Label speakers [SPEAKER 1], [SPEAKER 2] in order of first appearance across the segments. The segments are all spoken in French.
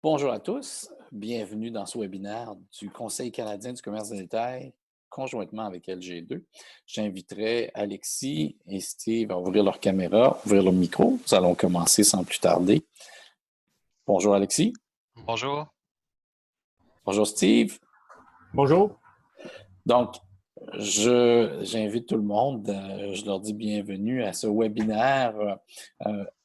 [SPEAKER 1] Bonjour à tous, bienvenue dans ce webinaire du Conseil canadien du commerce de détail, conjointement avec LG2. J'inviterai Alexis et Steve à ouvrir leur caméra, ouvrir leur micro. Nous allons commencer sans plus tarder. Bonjour Alexis.
[SPEAKER 2] Bonjour.
[SPEAKER 1] Bonjour Steve.
[SPEAKER 3] Bonjour.
[SPEAKER 1] Donc, j'invite tout le monde, je leur dis bienvenue à ce webinaire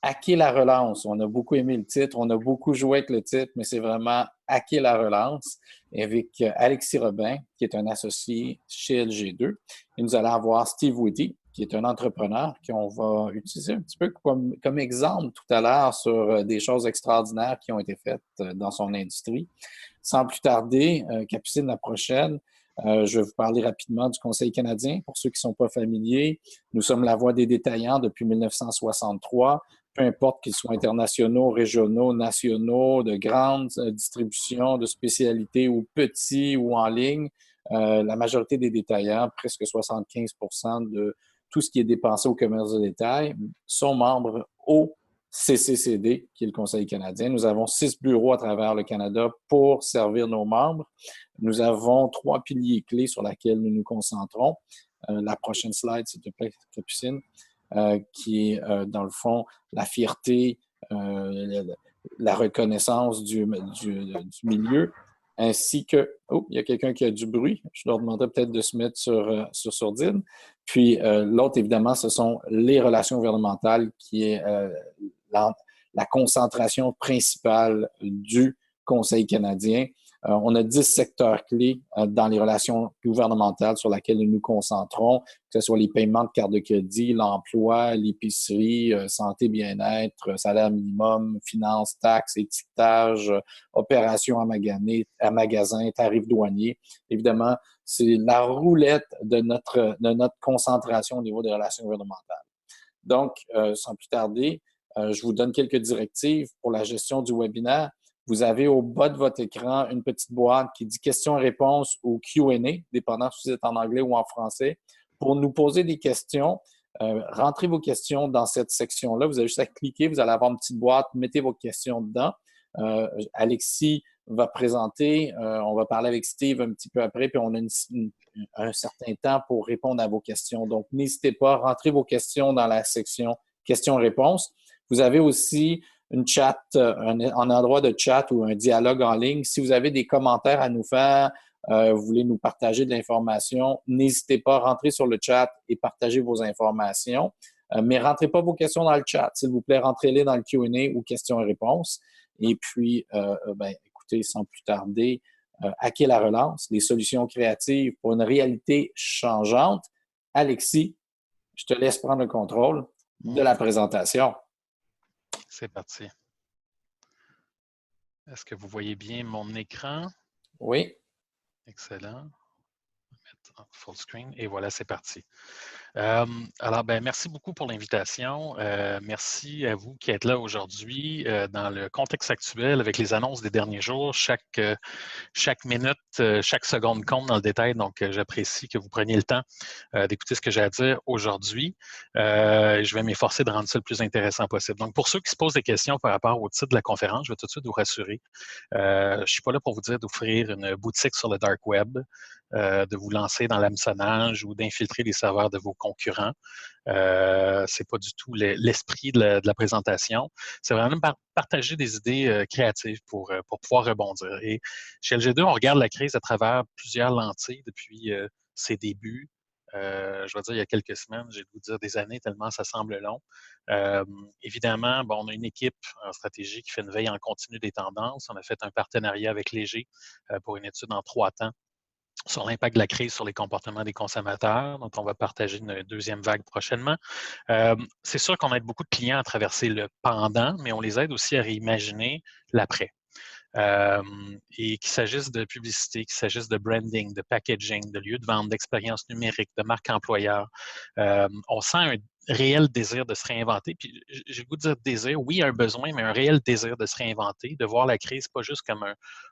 [SPEAKER 1] Hacker la relance. On a beaucoup aimé le titre, on a beaucoup joué avec le titre, mais c'est vraiment Hacker la relance avec Alexis Robin, qui est un associé chez LG2. Et nous allons avoir Steve Woody, qui est un entrepreneur qu'on va utiliser un petit peu comme exemple tout à l'heure sur des choses extraordinaires qui ont été faites dans son industrie. Sans plus tarder, Capucine, la prochaine, je vais vous parler rapidement du Conseil canadien. Pour ceux qui ne sont pas familiers, nous sommes la voix des détaillants depuis 1963. Peu importe qu'ils soient internationaux, régionaux, nationaux, de grandes distributions, de spécialités ou petits ou en ligne, la majorité des détaillants, presque 75 de tout ce qui est dépensé au commerce de détail, sont membres au CCCD, qui est le Conseil canadien. Nous avons 6 bureaux à travers le Canada pour servir nos membres. Nous avons 3 piliers clés sur lesquels nous nous concentrons. La prochaine slide, s'il te plaît, Capucine, qui est, dans le fond, la fierté, la reconnaissance du milieu, ainsi que... Oh, il y a quelqu'un qui a du bruit. Je leur demanderais peut-être de se mettre sur sourdine. Puis, l'autre, évidemment, ce sont les relations gouvernementales, qui est la concentration principale du Conseil canadien. On a 10 secteurs clés dans les relations gouvernementales sur lesquelles nous nous concentrons, que ce soit les paiements de cartes de crédit, l'emploi, l'épicerie, santé, bien-être, salaire minimum, finances, taxes, étiquetage, opérations à magasin, tarifs douaniers. Évidemment, c'est la roulette de notre concentration au niveau des relations gouvernementales. Donc, sans plus tarder, je vous donne quelques directives pour la gestion du webinaire. Vous avez au bas de votre écran une petite boîte qui dit questions-réponses ou Q&A, dépendant si vous êtes en anglais ou en français. Pour nous poser des questions, rentrez vos questions dans cette section-là. Vous avez juste à cliquer, vous allez avoir une petite boîte, mettez vos questions dedans. Alexis va présenter, on va parler avec Steve un petit peu après, puis on a un certain temps pour répondre à vos questions. Donc, n'hésitez pas, rentrez vos questions dans la section questions-réponses. Vous avez aussi une chat, un endroit de chat ou un dialogue en ligne. Si vous avez des commentaires à nous faire, vous voulez nous partager de l'information, n'hésitez pas à rentrer sur le chat et partager vos informations. Mais rentrez pas vos questions dans le chat. S'il vous plaît, rentrez-les dans le Q&A ou questions et réponses. Et puis, écoutez, sans plus tarder, hacker la relance, des solutions créatives pour une réalité changeante. Alexis, je te laisse prendre le contrôle de la présentation.
[SPEAKER 2] C'est parti. Est-ce que vous voyez bien mon écran?
[SPEAKER 1] Oui.
[SPEAKER 2] Excellent. Je vais mettre en full screen et voilà, c'est parti. Alors, merci beaucoup pour l'invitation. Merci à vous qui êtes là aujourd'hui. Dans le contexte actuel, avec les annonces des derniers jours, chaque minute, chaque seconde compte dans le détail. Donc, j'apprécie que vous preniez le temps d'écouter ce que j'ai à dire aujourd'hui. Je vais m'efforcer de rendre ça le plus intéressant possible. Donc, pour ceux qui se posent des questions par rapport au titre de la conférence, je vais tout de suite vous rassurer. Je ne suis pas là pour vous dire d'offrir une boutique sur le dark web, de vous lancer dans l'hameçonnage ou d'infiltrer les serveurs de vos concurrents. C'est pas du tout l'esprit de la présentation. C'est vraiment partager des idées créatives pour pouvoir rebondir. Et chez LG2, on regarde la crise à travers plusieurs lentilles depuis ses débuts. Je vais dire il y a quelques semaines, j'ai de vous dire des années tellement ça semble long. Évidemment, on a une équipe en stratégie qui fait une veille en continu des tendances. On a fait un partenariat avec Léger pour une étude en 3 temps sur l'impact de la crise sur les comportements des consommateurs. Donc, on va partager une deuxième vague prochainement. C'est sûr qu'on aide beaucoup de clients à traverser le pendant, mais on les aide aussi à réimaginer l'après. Et qu'il s'agisse de publicité, qu'il s'agisse de branding, de packaging, de lieu de vente, d'expérience numérique, de marque employeur, on sent un réel désir de se réinventer. Puis, j'ai le goût de dire désir, oui, un besoin, mais un réel désir de se réinventer, de voir la crise pas juste comme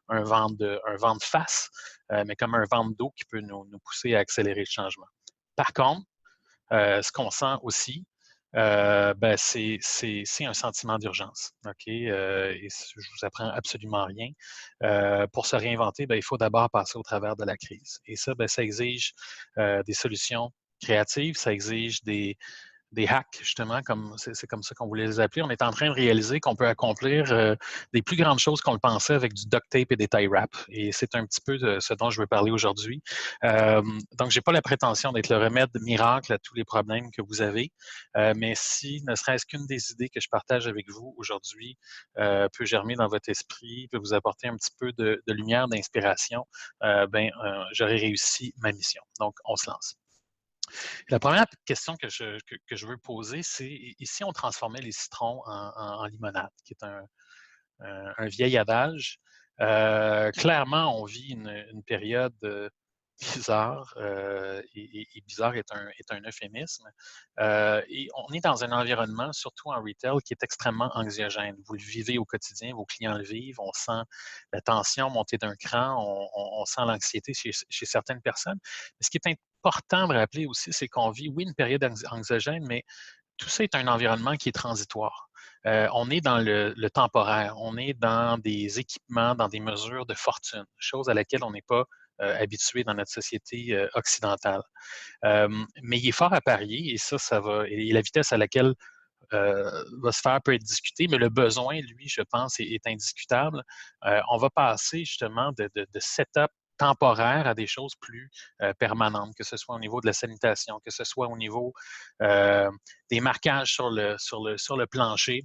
[SPEAKER 2] un vent de face, mais comme un vent d'eau qui peut nous pousser à accélérer le changement. Par contre, ce qu'on sent aussi, ben c'est un sentiment d'urgence. OK? Et je vous apprends absolument rien. Pour se réinventer, ben, il faut d'abord passer au travers de la crise. Et ça, ben, ça exige des solutions créatives, ça exige des hacks, justement, comme c'est comme ça qu'on voulait les appeler. On est en train de réaliser qu'on peut accomplir des plus grandes choses qu'on le pensait avec du duct tape et des tie wraps. Et c'est un petit peu de ce dont je veux parler aujourd'hui. Donc, j'ai pas la prétention d'être le remède miracle à tous les problèmes que vous avez, mais si ne serait-ce qu'une des idées que je partage avec vous aujourd'hui peut germer dans votre esprit, peut vous apporter un petit peu de lumière, d'inspiration, j'aurais réussi ma mission. Donc, on se lance. La première question que je veux poser, c'est ici, on transformait les citrons en limonade, qui est un vieil adage. Clairement, on vit une période bizarre, et bizarre est un euphémisme. Et on est dans un environnement, surtout en retail, qui est extrêmement anxiogène. Vous le vivez au quotidien, vos clients le vivent, on sent la tension monter d'un cran, on sent l'anxiété chez certaines personnes. Mais ce qui est important de rappeler aussi, c'est qu'on vit, oui, une période anxiogène, mais tout ça est un environnement qui est transitoire. On est dans le temporaire, on est dans des équipements, dans des mesures de fortune, chose à laquelle on n'est pas habitué dans notre société occidentale. Mais il est fort à parier, et ça va, et la vitesse à laquelle va se faire peut être discutée, mais le besoin, lui, je pense, est indiscutable. On va passer justement de setup temporaire à des choses plus permanentes, que ce soit au niveau de la sanitation, que ce soit au niveau euh, des marquages sur le plancher,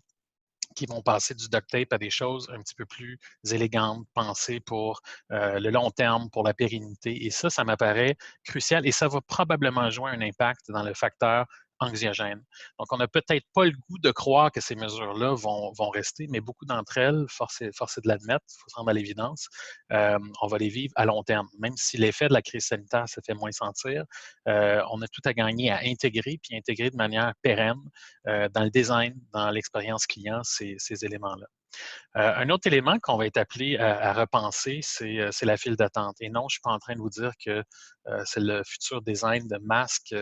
[SPEAKER 2] qui vont passer du duct tape à des choses un petit peu plus élégantes, pensées pour le long terme, pour la pérennité. Et ça m'apparaît crucial et ça va probablement jouer un impact dans le facteur anxiogène. Donc, on n'a peut-être pas le goût de croire que ces mesures-là vont rester, mais beaucoup d'entre elles, force est de l'admettre, il faut se rendre à l'évidence, on va les vivre à long terme. Même si l'effet de la crise sanitaire se fait moins sentir, on a tout à gagner à intégrer, puis intégrer de manière pérenne dans le design, dans l'expérience client, ces éléments-là. Un autre élément qu'on va être appelé à repenser, c'est la file d'attente. Et non, je ne suis pas en train de vous dire que c'est le futur design de masque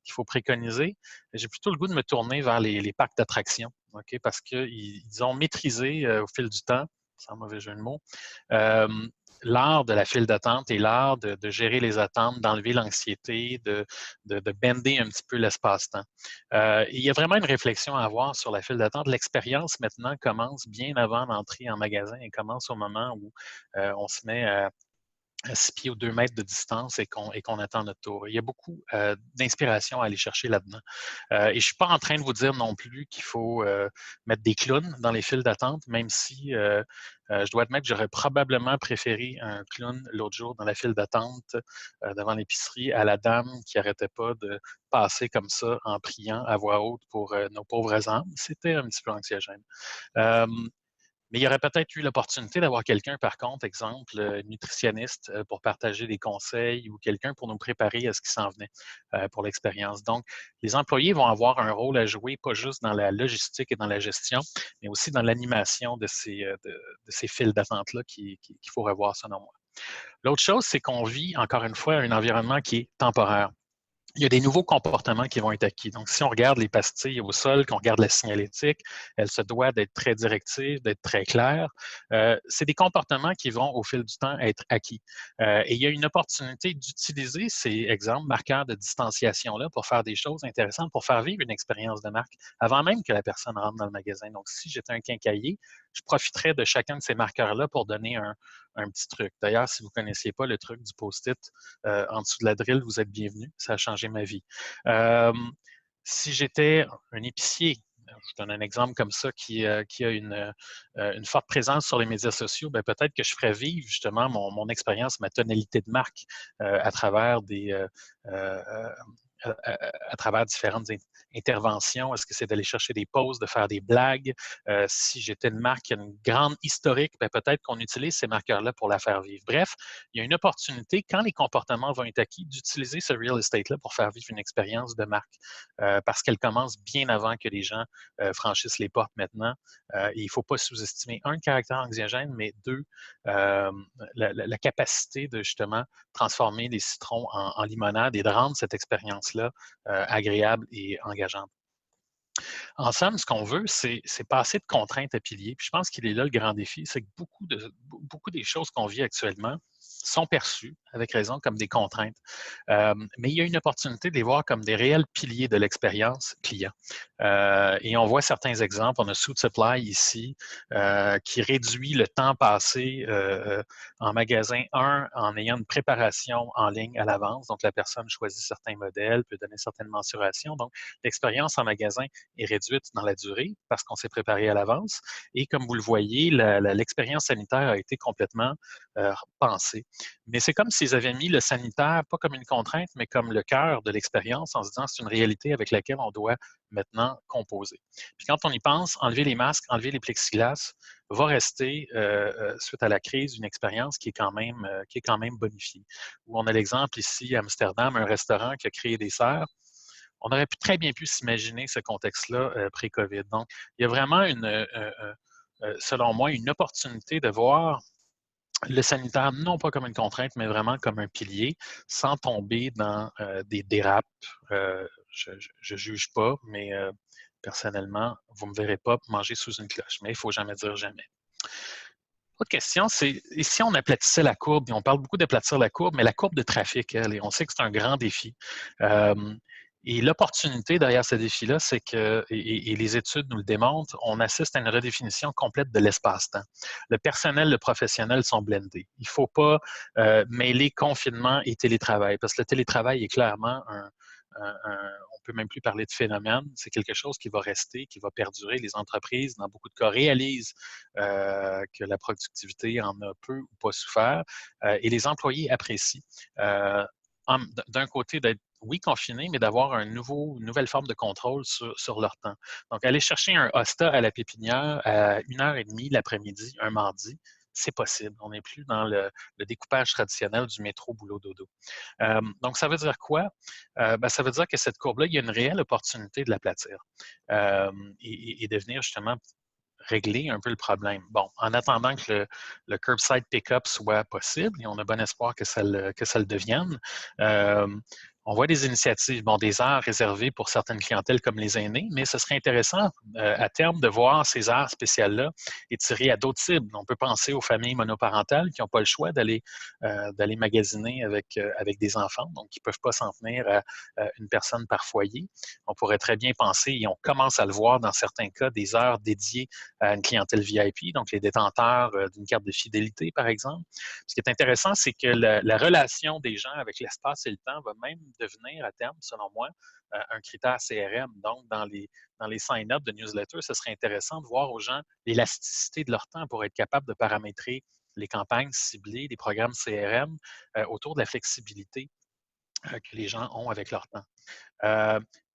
[SPEAKER 2] qu'il faut préconiser. J'ai plutôt le goût de me tourner vers les parcs d'attractions, OK, parce qu'ils ont maîtrisé au fil du temps, sans mauvais jeu de mots, euh, l'art de la file d'attente et l'art de gérer les attentes, d'enlever l'anxiété, de bender un petit peu l'espace-temps. Il y a vraiment une réflexion à avoir sur la file d'attente. L'expérience maintenant commence bien avant l'entrée en magasin et commence au moment où on se met à 6 pieds ou 2 mètres de distance et qu'on attend notre tour. Il y a beaucoup d'inspiration à aller chercher là-dedans. Et je ne suis pas en train de vous dire non plus qu'il faut mettre des clowns dans les files d'attente, même si je dois admettre que j'aurais probablement préféré un clown l'autre jour dans la file d'attente devant l'épicerie à la dame qui n'arrêtait pas de passer comme ça en priant à voix haute pour nos pauvres âmes. C'était un petit peu anxiogène. Euh, mais il y aurait peut-être eu l'opportunité d'avoir quelqu'un, par contre, exemple, nutritionniste, pour partager des conseils ou quelqu'un pour nous préparer à ce qui s'en venait pour l'expérience. Donc, les employés vont avoir un rôle à jouer, pas juste dans la logistique et dans la gestion, mais aussi dans l'animation de ces files d'attente-là qu'il faut revoir, selon moi. L'autre chose, c'est qu'on vit, encore une fois, un environnement qui est temporaire. Il y a des nouveaux comportements qui vont être acquis. Donc, si on regarde les pastilles au sol, qu'on regarde la signalétique, elle se doit d'être très directive, d'être très claire. C'est des comportements qui vont, au fil du temps, être acquis. Et il y a une opportunité d'utiliser ces exemples, marqueurs de distanciation-là pour faire des choses intéressantes, pour faire vivre une expérience de marque avant même que la personne rentre dans le magasin. Donc, si j'étais un quincaillier, je profiterais de chacun de ces marqueurs-là pour donner un petit truc. D'ailleurs, si vous ne connaissiez pas le truc du post-it en dessous de la drill, vous êtes bienvenue. Ça a changé ma vie. Si j'étais un épicier, je donne un exemple comme ça, qui a une forte présence sur les médias sociaux, ben peut-être que je ferais vivre justement mon expérience, ma tonalité de marque à travers à travers différentes interventions. Est-ce que c'est d'aller chercher des pauses, de faire des blagues? Si j'étais une marque qui a une grande historique, ben peut-être qu'on utilise ces marqueurs-là pour la faire vivre. Bref, il y a une opportunité, quand les comportements vont être acquis, d'utiliser ce real estate-là pour faire vivre une expérience de marque, parce qu'elle commence bien avant que les gens franchissent les portes maintenant. Et il ne faut pas sous-estimer, un, le caractère anxiogène, mais deux, la capacité de justement transformer les citrons en limonade et de rendre cette expérience-là agréable et engageante. En somme, ce qu'on veut, c'est passer de contraintes à piliers. Puis je pense qu'il est là le grand défi, c'est que beaucoup des choses qu'on vit actuellement sont perçues, avec raison, comme des contraintes. Mais il y a une opportunité de les voir comme des réels piliers de l'expérience client. Et on voit certains exemples. On a Suit Supply ici, qui réduit le temps passé en magasin 1 en ayant une préparation en ligne à l'avance. Donc, la personne choisit certains modèles, peut donner certaines mensurations. Donc, l'expérience en magasin est réduite dans la durée parce qu'on s'est préparé à l'avance. Et comme vous le voyez, l'expérience sanitaire a été complètement pensée. Mais c'est comme s'ils avaient mis le sanitaire, pas comme une contrainte, mais comme le cœur de l'expérience en se disant c'est une réalité avec laquelle on doit maintenant composer. Puis quand on y pense, enlever les masques, enlever les plexiglas va rester, suite à la crise, une expérience qui est quand même bonifiée. Où on a l'exemple ici à Amsterdam, un restaurant qui a créé des serres. On aurait très bien pu s'imaginer ce contexte-là pré-COVID. Donc, il y a vraiment selon moi, une opportunité de voir le sanitaire, non pas comme une contrainte, mais vraiment comme un pilier, sans tomber dans des dérapes. Je ne juge pas, mais personnellement, vous ne me verrez pas manger sous une cloche, mais il ne faut jamais dire jamais. Autre question, c'est ici on aplatissait la courbe, et on parle beaucoup d'aplatir la courbe, mais la courbe de trafic, elle, et on sait que c'est un grand défi. Et l'opportunité derrière ce défi-là, c'est que, et les études nous le démontrent, on assiste à une redéfinition complète de l'espace-temps. Le personnel, le professionnel sont blendés. Il ne faut pas mêler confinement et télétravail, parce que le télétravail est clairement on peut même plus parler de phénomène, c'est quelque chose qui va rester, qui va perdurer. Les entreprises, dans beaucoup de cas, réalisent que la productivité en a peu ou pas souffert, et les employés apprécient. D'un côté, d'être oui, confinés, mais d'avoir une nouvelle forme de contrôle sur leur temps. Donc, aller chercher un hosta à la pépinière à 1h30 l'après-midi, un mardi, c'est possible. On n'est plus dans le découpage traditionnel du métro boulot dodo. Donc, ça veut dire quoi? Ça veut dire que cette courbe-là, il y a une réelle opportunité de l'aplatir et de venir justement régler un peu le problème. Bon, en attendant que le curbside pickup soit possible, et on a bon espoir que ça le devienne, on voit des initiatives, bon, des aires réservées pour certaines clientèles comme les aînés, mais ce serait intéressant à terme de voir ces aires spéciales-là étirées à d'autres cibles. On peut penser aux familles monoparentales qui n'ont pas le choix d'aller magasiner avec des enfants, donc qui ne peuvent pas s'en tenir à une personne par foyer. On pourrait très bien penser, et on commence à le voir dans certains cas, des heures dédiées à une clientèle VIP, donc les détenteurs d'une carte de fidélité, par exemple. Ce qui est intéressant, c'est que la relation des gens avec l'espace et le temps va même devenir, à terme, selon moi, un critère CRM. Donc, dans les sign-up de newsletters, ce serait intéressant de voir aux gens l'élasticité de leur temps pour être capable de paramétrer les campagnes ciblées, les programmes CRM autour de la flexibilité que les gens ont avec leur temps.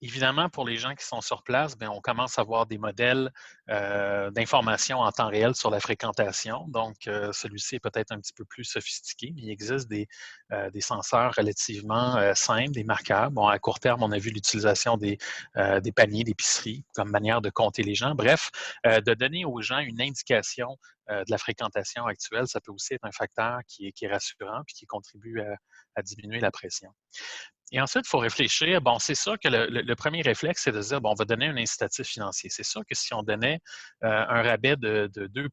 [SPEAKER 2] Évidemment, pour les gens qui sont sur place, bien, on commence à voir des modèles d'information en temps réel sur la fréquentation. Donc, celui-ci est peut-être un petit peu plus sophistiqué, mais il existe des senseurs relativement simples, des marqueurs. Bon, à court terme, on a vu l'utilisation des paniers d'épicerie comme manière de compter les gens. Bref, de donner aux gens une indication de la fréquentation actuelle, ça peut aussi être un facteur qui est rassurant et qui contribue à diminuer la pression. Et ensuite, il faut réfléchir. Bon, c'est sûr que le premier réflexe, c'est de dire, bon, on va donner un incitatif financier. C'est sûr que si on donnait un rabais de 2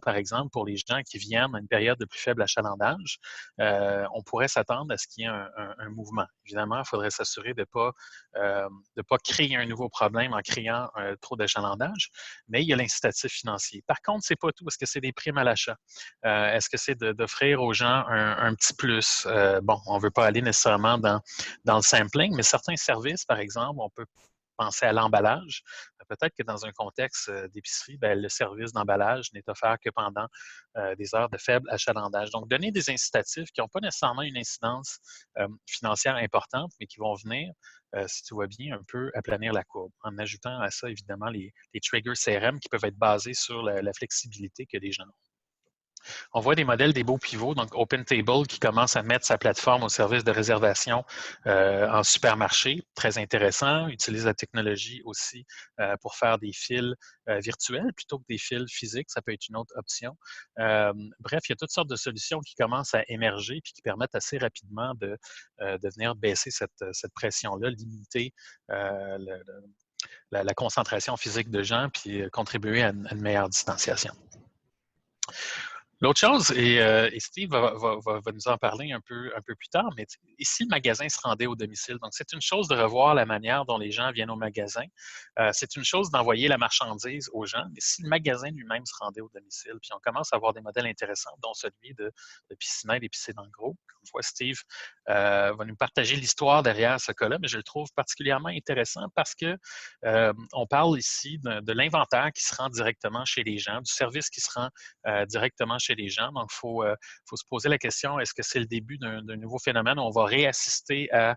[SPEAKER 2] par exemple, pour les gens qui viennent à une période de plus faible achalandage, on pourrait s'attendre à ce qu'il y ait un mouvement. Évidemment, il faudrait s'assurer de ne pas créer un nouveau problème en créant trop d'achalandage, mais il y a l'incitatif financier. Par contre, ce n'est pas tout. Est-ce que c'est des primes à l'achat? Est-ce que c'est d'offrir aux gens un petit plus? Bon, on ne veut pas aller nécessairement dans le sampling, mais certains services, par exemple, on peut penser à l'emballage. Peut-être que dans un contexte d'épicerie, le service d'emballage n'est offert que pendant des heures de faible achalandage. Donc, donner des incitatifs qui n'ont pas nécessairement une incidence financière importante, mais qui vont venir, si tu vois bien, un peu aplanir la courbe, en ajoutant à ça, évidemment, les triggers CRM qui peuvent être basés sur la flexibilité que les gens ont. On voit des modèles des beaux pivots, donc OpenTable qui commence à mettre sa plateforme au service de réservation en supermarché. Très intéressant. Utilise la technologie aussi pour faire des fils virtuels plutôt que des fils physiques. Ça peut être une autre option. Bref, il y a toutes sortes de solutions qui commencent à émerger et qui permettent assez rapidement de venir baisser cette pression-là, limiter le la concentration physique de gens, puis contribuer à une meilleure distanciation. L'autre chose, et Steve va nous en parler un peu plus tard, mais ici, le magasin se rendait au domicile. Donc, c'est une chose de revoir la manière dont les gens viennent au magasin. C'est une chose d'envoyer la marchandise aux gens, mais si le magasin lui-même se rendait au domicile, puis on commence à avoir des modèles intéressants, dont celui de Piscina et d'Épicé dans le gros. Comme fois, Steve va nous partager l'histoire derrière ce cas-là, mais je le trouve particulièrement intéressant parce que on parle ici de l'inventaire qui se rend directement chez les gens, du service qui se rend directement chez les gens. Donc, il faut se poser la question, est-ce que c'est le début d'un nouveau phénomène où on va réassister à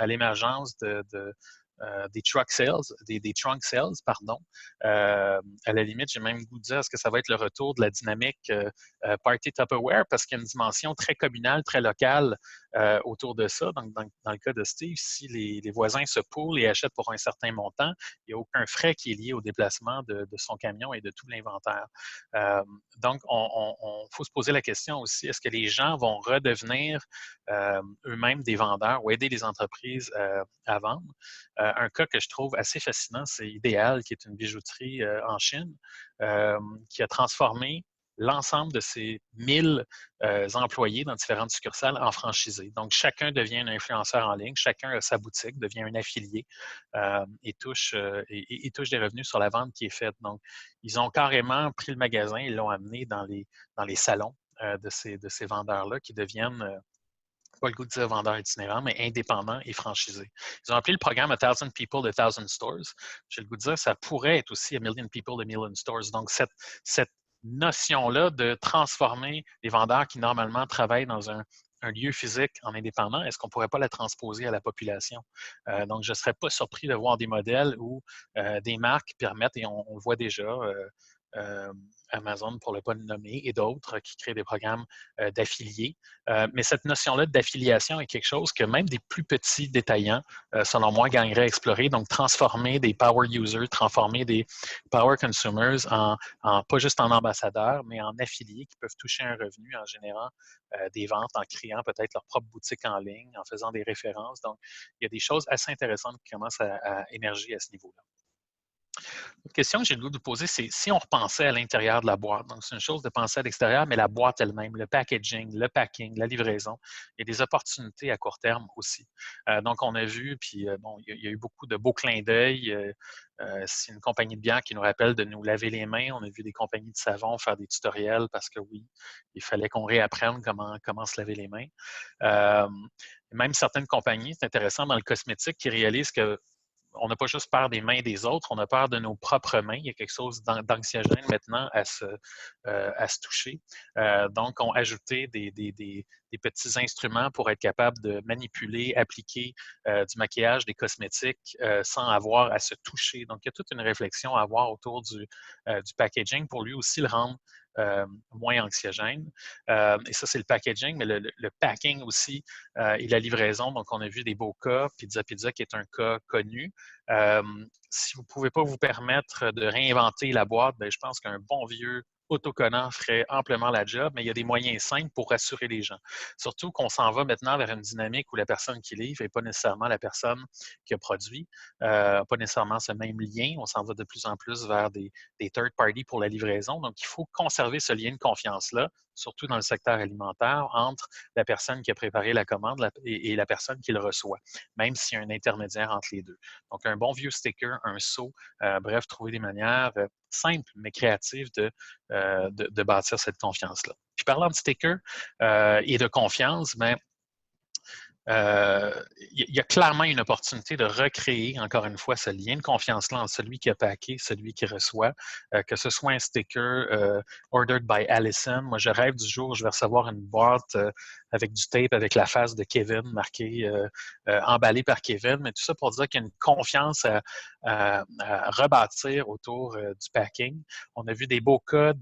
[SPEAKER 2] l'émergence des truck sales, des trunk sales, pardon. À la limite, j'ai même goût de dire, est-ce que ça va être le retour de la dynamique Party Tupperware, parce qu'il y a une dimension très communale, très locale autour de ça. Donc, dans le cas de Steve, si les voisins se poolent et achètent pour un certain montant, il n'y a aucun frais qui est lié au déplacement de son camion et de tout l'inventaire. Donc, il faut se poser la question aussi, est-ce que les gens vont redevenir eux-mêmes des vendeurs ou aider les entreprises à vendre? Un cas que je trouve assez fascinant, c'est Idéal, qui est une bijouterie en Chine, qui a transformé l'ensemble de ses 1000 employés dans différentes succursales en franchisés. Donc, chacun devient un influenceur en ligne, chacun a sa boutique, devient un affilié et touche des revenus sur la vente qui est faite. Donc, ils ont carrément pris le magasin, ils l'ont amené dans les salons de ces vendeurs-là qui deviennent pas le goût de dire vendeurs itinérants, mais indépendants et franchisés. Ils ont appelé le programme A Thousand People, A Thousand Stores. J'ai le goût de dire ça pourrait être aussi A Million People, A Million Stores. Donc, cette notion-là de transformer les vendeurs qui normalement travaillent dans un lieu physique en indépendant, est-ce qu'on ne pourrait pas la transposer à la population? Donc, je ne serais pas surpris de voir des modèles où des marques permettent, et on le voit déjà, Amazon pour ne pas le nommer, et d'autres qui créent des programmes d'affiliés. Mais cette notion-là d'affiliation est quelque chose que même des plus petits détaillants, selon moi, gagneraient à explorer. Donc, transformer des power users, transformer des power consumers pas juste en ambassadeurs, mais en affiliés qui peuvent toucher un revenu en générant des ventes, en créant peut-être leur propre boutique en ligne, en faisant des références. Donc, il y a des choses assez intéressantes qui commencent à émerger à ce niveau-là. Une question que j'ai le goût de vous poser, c'est si on repensait à l'intérieur de la boîte. Donc, c'est une chose de penser à l'extérieur, mais la boîte elle-même, le packaging, le packing, la livraison, il y a des opportunités à court terme aussi. Donc, on a vu, puis bon, il y a eu beaucoup de beaux clins d'œil. C'est une compagnie de bière qui nous rappelle de nous laver les mains. On a vu des compagnies de savon faire des tutoriels parce que oui, il fallait qu'on réapprenne comment se laver les mains. Même certaines compagnies, c'est intéressant dans le cosmétique, qui réalisent que on n'a pas juste peur des mains des autres, on a peur de nos propres mains. Il y a quelque chose d'anxiogène maintenant à se toucher. Donc, on a ajouté des petits instruments pour être capable de manipuler, appliquer du maquillage, des cosmétiques sans avoir à se toucher. Donc, il y a toute une réflexion à avoir autour du packaging pour lui aussi le rendre moins anxiogène. Et ça, c'est le packaging, mais le packing aussi et la livraison. Donc, on a vu des beaux cas. Pizza Pizza, qui est un cas connu. Si vous ne pouvez pas vous permettre de réinventer la boîte, bien, je pense qu'un bon vieux autocollant ferait amplement la job, mais il y a des moyens simples pour rassurer les gens. Surtout qu'on s'en va maintenant vers une dynamique où la personne qui livre n'est pas nécessairement la personne qui a produit, pas nécessairement ce même lien. On s'en va de plus en plus vers des third parties pour la livraison. Donc, il faut conserver ce lien de confiance-là, surtout dans le secteur alimentaire, entre la personne qui a préparé la commande et la personne qui le reçoit, même s'il y a un intermédiaire entre les deux. Donc, un bon vieux sticker, un sceau, bref, trouver des manières simples mais créatives de bâtir cette confiance-là. Puis parlant de sticker et de confiance, bien, il y a clairement une opportunité de recréer, encore une fois, ce lien de confiance-là entre celui qui a packé, celui qui reçoit, que ce soit un sticker ordered by Allison. Moi, je rêve du jour où je vais recevoir une boîte avec du tape, avec la face de Kevin marquée, emballée par Kevin, mais tout ça pour dire qu'il y a une confiance à rebâtir autour du packing. On a vu des beaux cas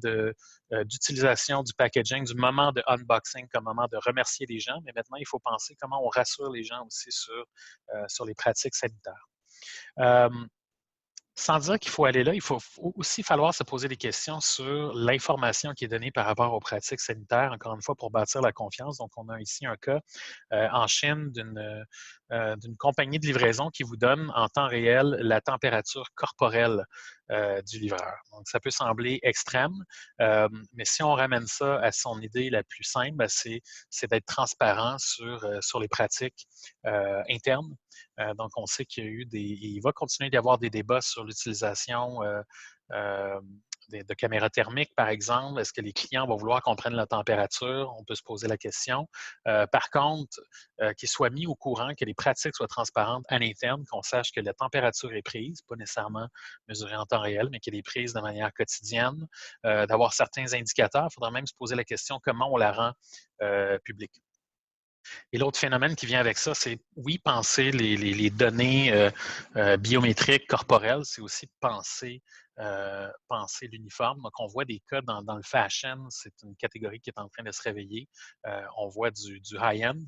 [SPEAKER 2] d'utilisation du packaging, du moment de unboxing comme moment de remercier les gens, mais maintenant, il faut penser comment on rassure les gens aussi sur les pratiques sanitaires. Sans dire qu'il faut aller là, il faut aussi falloir se poser des questions sur l'information qui est donnée par rapport aux pratiques sanitaires, encore une fois, pour bâtir la confiance. Donc, on a ici un cas en Chine d'une compagnie de livraison qui vous donne en temps réel la température corporelle du livreur. Donc, ça peut sembler extrême, mais si on ramène ça à son idée la plus simple, ben, c'est d'être transparent sur les pratiques internes. Donc, on sait qu'il y a eu il va continuer d'y avoir des débats sur l'utilisation euh, de caméras thermiques, par exemple. Est-ce que les clients vont vouloir qu'on prenne la température? On peut se poser la question. Par contre, qu'ils soient mis au courant, que les pratiques soient transparentes à l'interne, qu'on sache que la température est prise, pas nécessairement mesurée en temps réel, mais qu'elle est prise de manière quotidienne, d'avoir certains indicateurs. Il faudra même se poser la question comment on la rend publique. Et l'autre phénomène qui vient avec ça, c'est, oui, penser les données biométriques corporelles, c'est aussi penser l'uniforme. Donc, on voit des cas dans le fashion, c'est une catégorie qui est en train de se réveiller. On voit du high-end.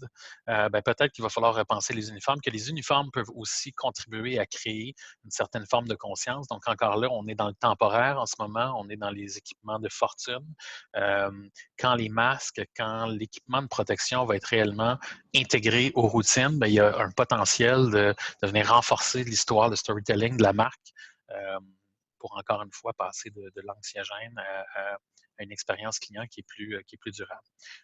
[SPEAKER 2] Peut-être qu'il va falloir repenser les uniformes, que les uniformes peuvent aussi contribuer à créer une certaine forme de conscience. Donc, encore là, on est dans le temporaire en ce moment, on est dans les équipements de fortune. Quand les masques, quand l'équipement de protection va être réellement intégré aux routines, il y a un potentiel de venir renforcer l'histoire, le storytelling de la marque pour encore une fois passer de l'anxiogène à une expérience client qui est plus durable.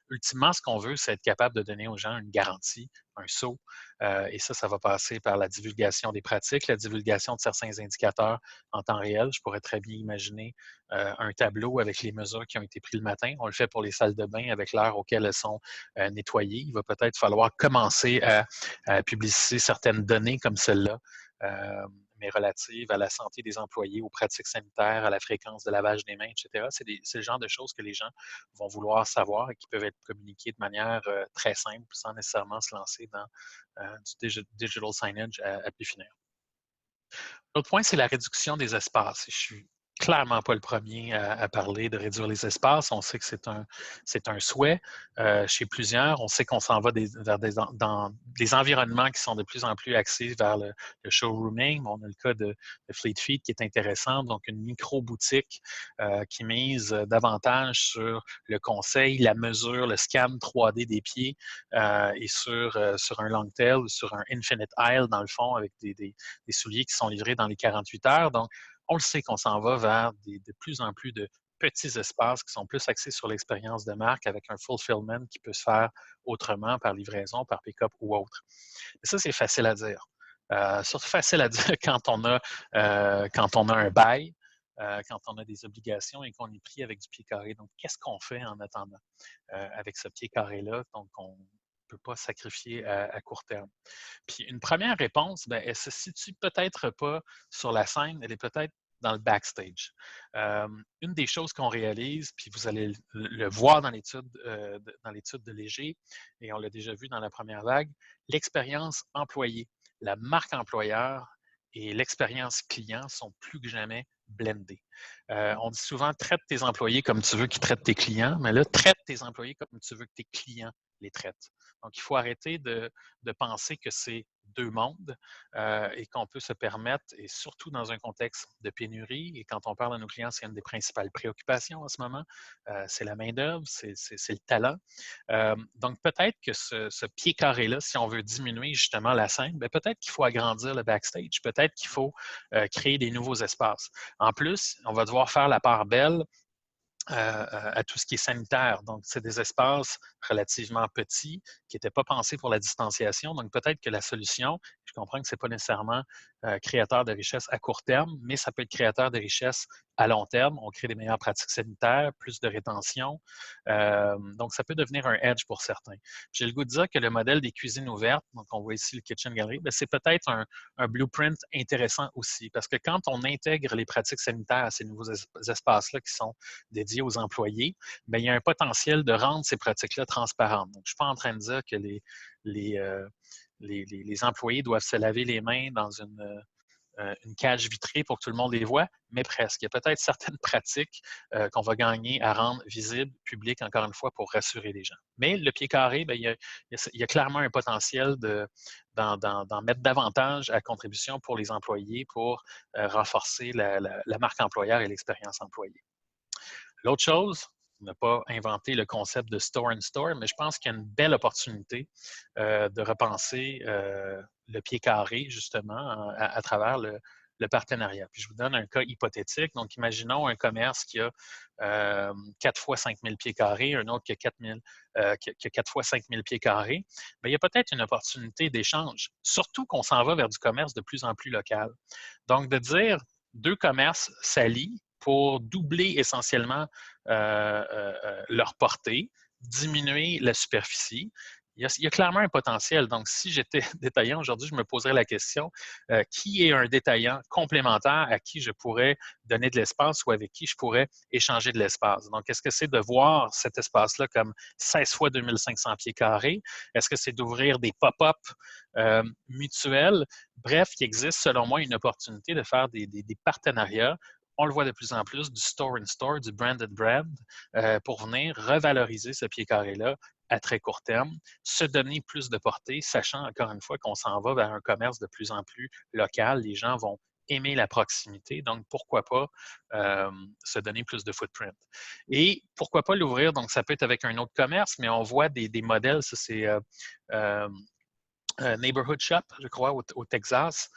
[SPEAKER 2] Ultimement, ce qu'on veut, c'est être capable de donner aux gens une garantie, un saut, et ça va passer par la divulgation des pratiques, la divulgation de certains indicateurs en temps réel. Je pourrais très bien imaginer un tableau avec les mesures qui ont été prises le matin. On le fait pour les salles de bain avec l'heure auquel elles sont nettoyées. Il va peut-être falloir commencer à publiciser certaines données comme celle-là. Mais relatives à la santé des employés, aux pratiques sanitaires, à la fréquence de lavage des mains, etc. C'est le genre de choses que les gens vont vouloir savoir et qui peuvent être communiquées de manière très simple, sans nécessairement se lancer dans du digital signage à plus finir. L'autre point, c'est la réduction des espaces. Je suis clairement pas le premier à parler de réduire les espaces. On sait que c'est un souhait chez plusieurs. On sait qu'on s'en va vers dans des environnements qui sont de plus en plus axés vers le showrooming. On a le cas de Fleet Feet qui est intéressant, donc une micro-boutique qui mise davantage sur le conseil, la mesure, le scan 3D des pieds et sur un long tail ou sur un infinite aisle, dans le fond, avec des souliers qui sont livrés dans les 48 heures. Donc, on le sait qu'on s'en va vers de plus en plus de petits espaces qui sont plus axés sur l'expérience de marque avec un fulfillment qui peut se faire autrement par livraison, par pick-up ou autre. Et ça, c'est facile à dire. Surtout facile à dire quand on a un bail, quand on a des obligations et qu'on est pris avec du pied carré. Donc, qu'est-ce qu'on fait en attendant avec ce pied carré-là? Donc, on ne peut pas sacrifier à court terme. Puis une première réponse, elle ne se situe peut-être pas sur la scène, elle est peut-être dans le backstage. Une des choses qu'on réalise, puis vous allez le voir dans l'étude de Léger, et on l'a déjà vu dans la première vague, l'expérience employée, la marque employeur et l'expérience client sont plus que jamais blendées. On dit souvent, traite tes employés comme tu veux qu'ils traitent tes clients, mais là, traite tes employés comme tu veux que tes clients les traitent. Donc, il faut arrêter de penser que c'est deux mondes et qu'on peut se permettre, et surtout dans un contexte de pénurie, et quand on parle à nos clients, c'est une des principales préoccupations en ce moment, c'est la main-d'œuvre, c'est le talent. Donc, peut-être que ce pied carré-là, si on veut diminuer justement la scène, peut-être qu'il faut agrandir le backstage, peut-être qu'il faut créer des nouveaux espaces. En plus, on va devoir faire la part belle à tout ce qui est sanitaire. Donc, c'est des espaces relativement petits qui n'étaient pas pensés pour la distanciation. Donc, peut-être que la solution, je comprends que ce n'est pas nécessairement créateur de richesse à court terme, mais ça peut être créateur de richesse à long terme. On crée des meilleures pratiques sanitaires, plus de rétention. Donc, ça peut devenir un edge pour certains. J'ai le goût de dire que le modèle des cuisines ouvertes, donc on voit ici le Kitchen Gallery, c'est peut-être un blueprint intéressant aussi, parce que quand on intègre les pratiques sanitaires à ces nouveaux espaces-là qui sont dédiés aux employés, il y a un potentiel de rendre ces pratiques-là transparentes. Donc, je ne suis pas en train de dire que les employés doivent se laver les mains dans une cage vitrée pour que tout le monde les voit, mais presque. Il y a peut-être certaines pratiques qu'on va gagner à rendre visibles, publiques, encore une fois, pour rassurer les gens. Mais le pied carré, bien, il y a clairement un potentiel d'en mettre davantage à contribution pour les employés pour renforcer la marque employeur et l'expérience employée. L'autre chose, on n'a pas inventé le concept de store in store, mais je pense qu'il y a une belle opportunité de repenser le pied carré, justement, à travers le partenariat. Puis je vous donne un cas hypothétique. Donc, imaginons un commerce qui a 4 fois 5 000 pieds carrés, un autre qui a 4 fois 5 000 pieds carrés. Bien, il y a peut-être une opportunité d'échange, surtout qu'on s'en va vers du commerce de plus en plus local. Donc, de dire deux commerces s'allient pour doubler essentiellement leur portée, diminuer la superficie. Il y a clairement un potentiel. Donc, si j'étais détaillant aujourd'hui, je me poserais la question, qui est un détaillant complémentaire à qui je pourrais donner de l'espace ou avec qui je pourrais échanger de l'espace? Donc, est-ce que c'est de voir cet espace-là comme 16 fois 2500 pieds carrés? Est-ce que c'est d'ouvrir des pop-up mutuels? Bref, il existe, selon moi, une opportunité de faire des partenariats. On le voit de plus en plus, du store-in-store, du branded brand, pour venir revaloriser ce pied carré-là à très court terme, se donner plus de portée, sachant encore une fois qu'on s'en va vers un commerce de plus en plus local. Les gens vont aimer la proximité, donc pourquoi pas se donner plus de footprint. Et pourquoi pas l'ouvrir, donc ça peut être avec un autre commerce, mais on voit des modèles, ça c'est Neighborhood Shop, je crois, au Texas,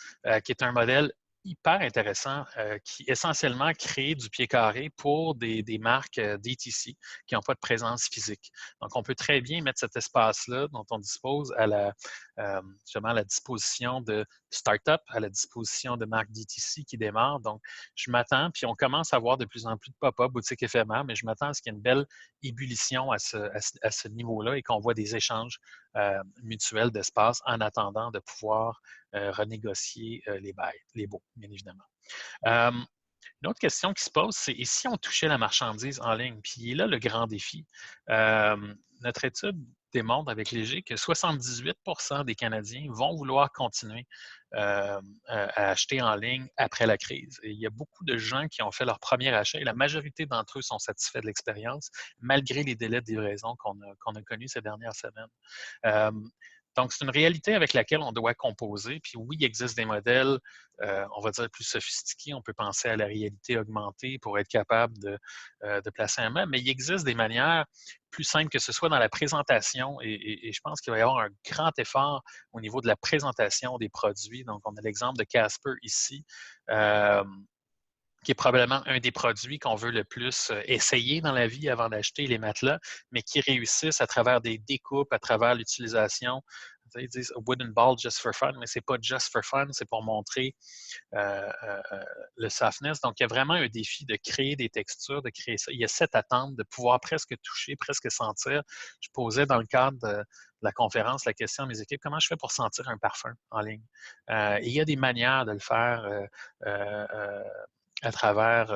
[SPEAKER 2] qui est un modèle hyper intéressant qui essentiellement crée du pied carré pour des marques DTC qui n'ont pas de présence physique. Donc, on peut très bien mettre cet espace-là dont on dispose justement à la disposition de start-up, à la disposition de marques DTC qui démarrent. Donc, je m'attends, puis on commence à voir de plus en plus de pop-up, boutiques éphémères, mais je m'attends à ce qu'il y ait une belle ébullition à ce niveau-là et qu'on voit des échanges mutuels d'espace en attendant de pouvoir renégocier les bails, les baux, bien évidemment. Une autre question qui se pose, c'est et si on touchait la marchandise en ligne? Puis là, le grand défi. Notre étude démontre avec Léger que 78% des Canadiens vont vouloir continuer à acheter en ligne après la crise. Et il y a beaucoup de gens qui ont fait leur premier achat et la majorité d'entre eux sont satisfaits de l'expérience, malgré les délais de livraison qu'on a connus ces dernières semaines. Donc, c'est une réalité avec laquelle on doit composer. Puis oui, il existe des modèles, on va dire, plus sophistiqués. On peut penser à la réalité augmentée pour être capable de placer un meuble, mais il existe des manières plus simples, que ce soit dans la présentation. Et je pense qu'il va y avoir un grand effort au niveau de la présentation des produits. Donc, on a l'exemple de Casper ici. Qui est probablement un des produits qu'on veut le plus essayer dans la vie avant d'acheter les matelas, mais qui réussissent à travers des découpes, à travers l'utilisation. Ils disent wooden ball just for fun, mais c'est pas just for fun, c'est pour montrer le softness. Donc, il y a vraiment un défi de créer des textures, de créer ça. Il y a cette attente de pouvoir presque toucher, presque sentir. Je posais dans le cadre de la conférence la question à mes équipes, comment je fais pour sentir un parfum en ligne? Et il y a des manières de le faire à travers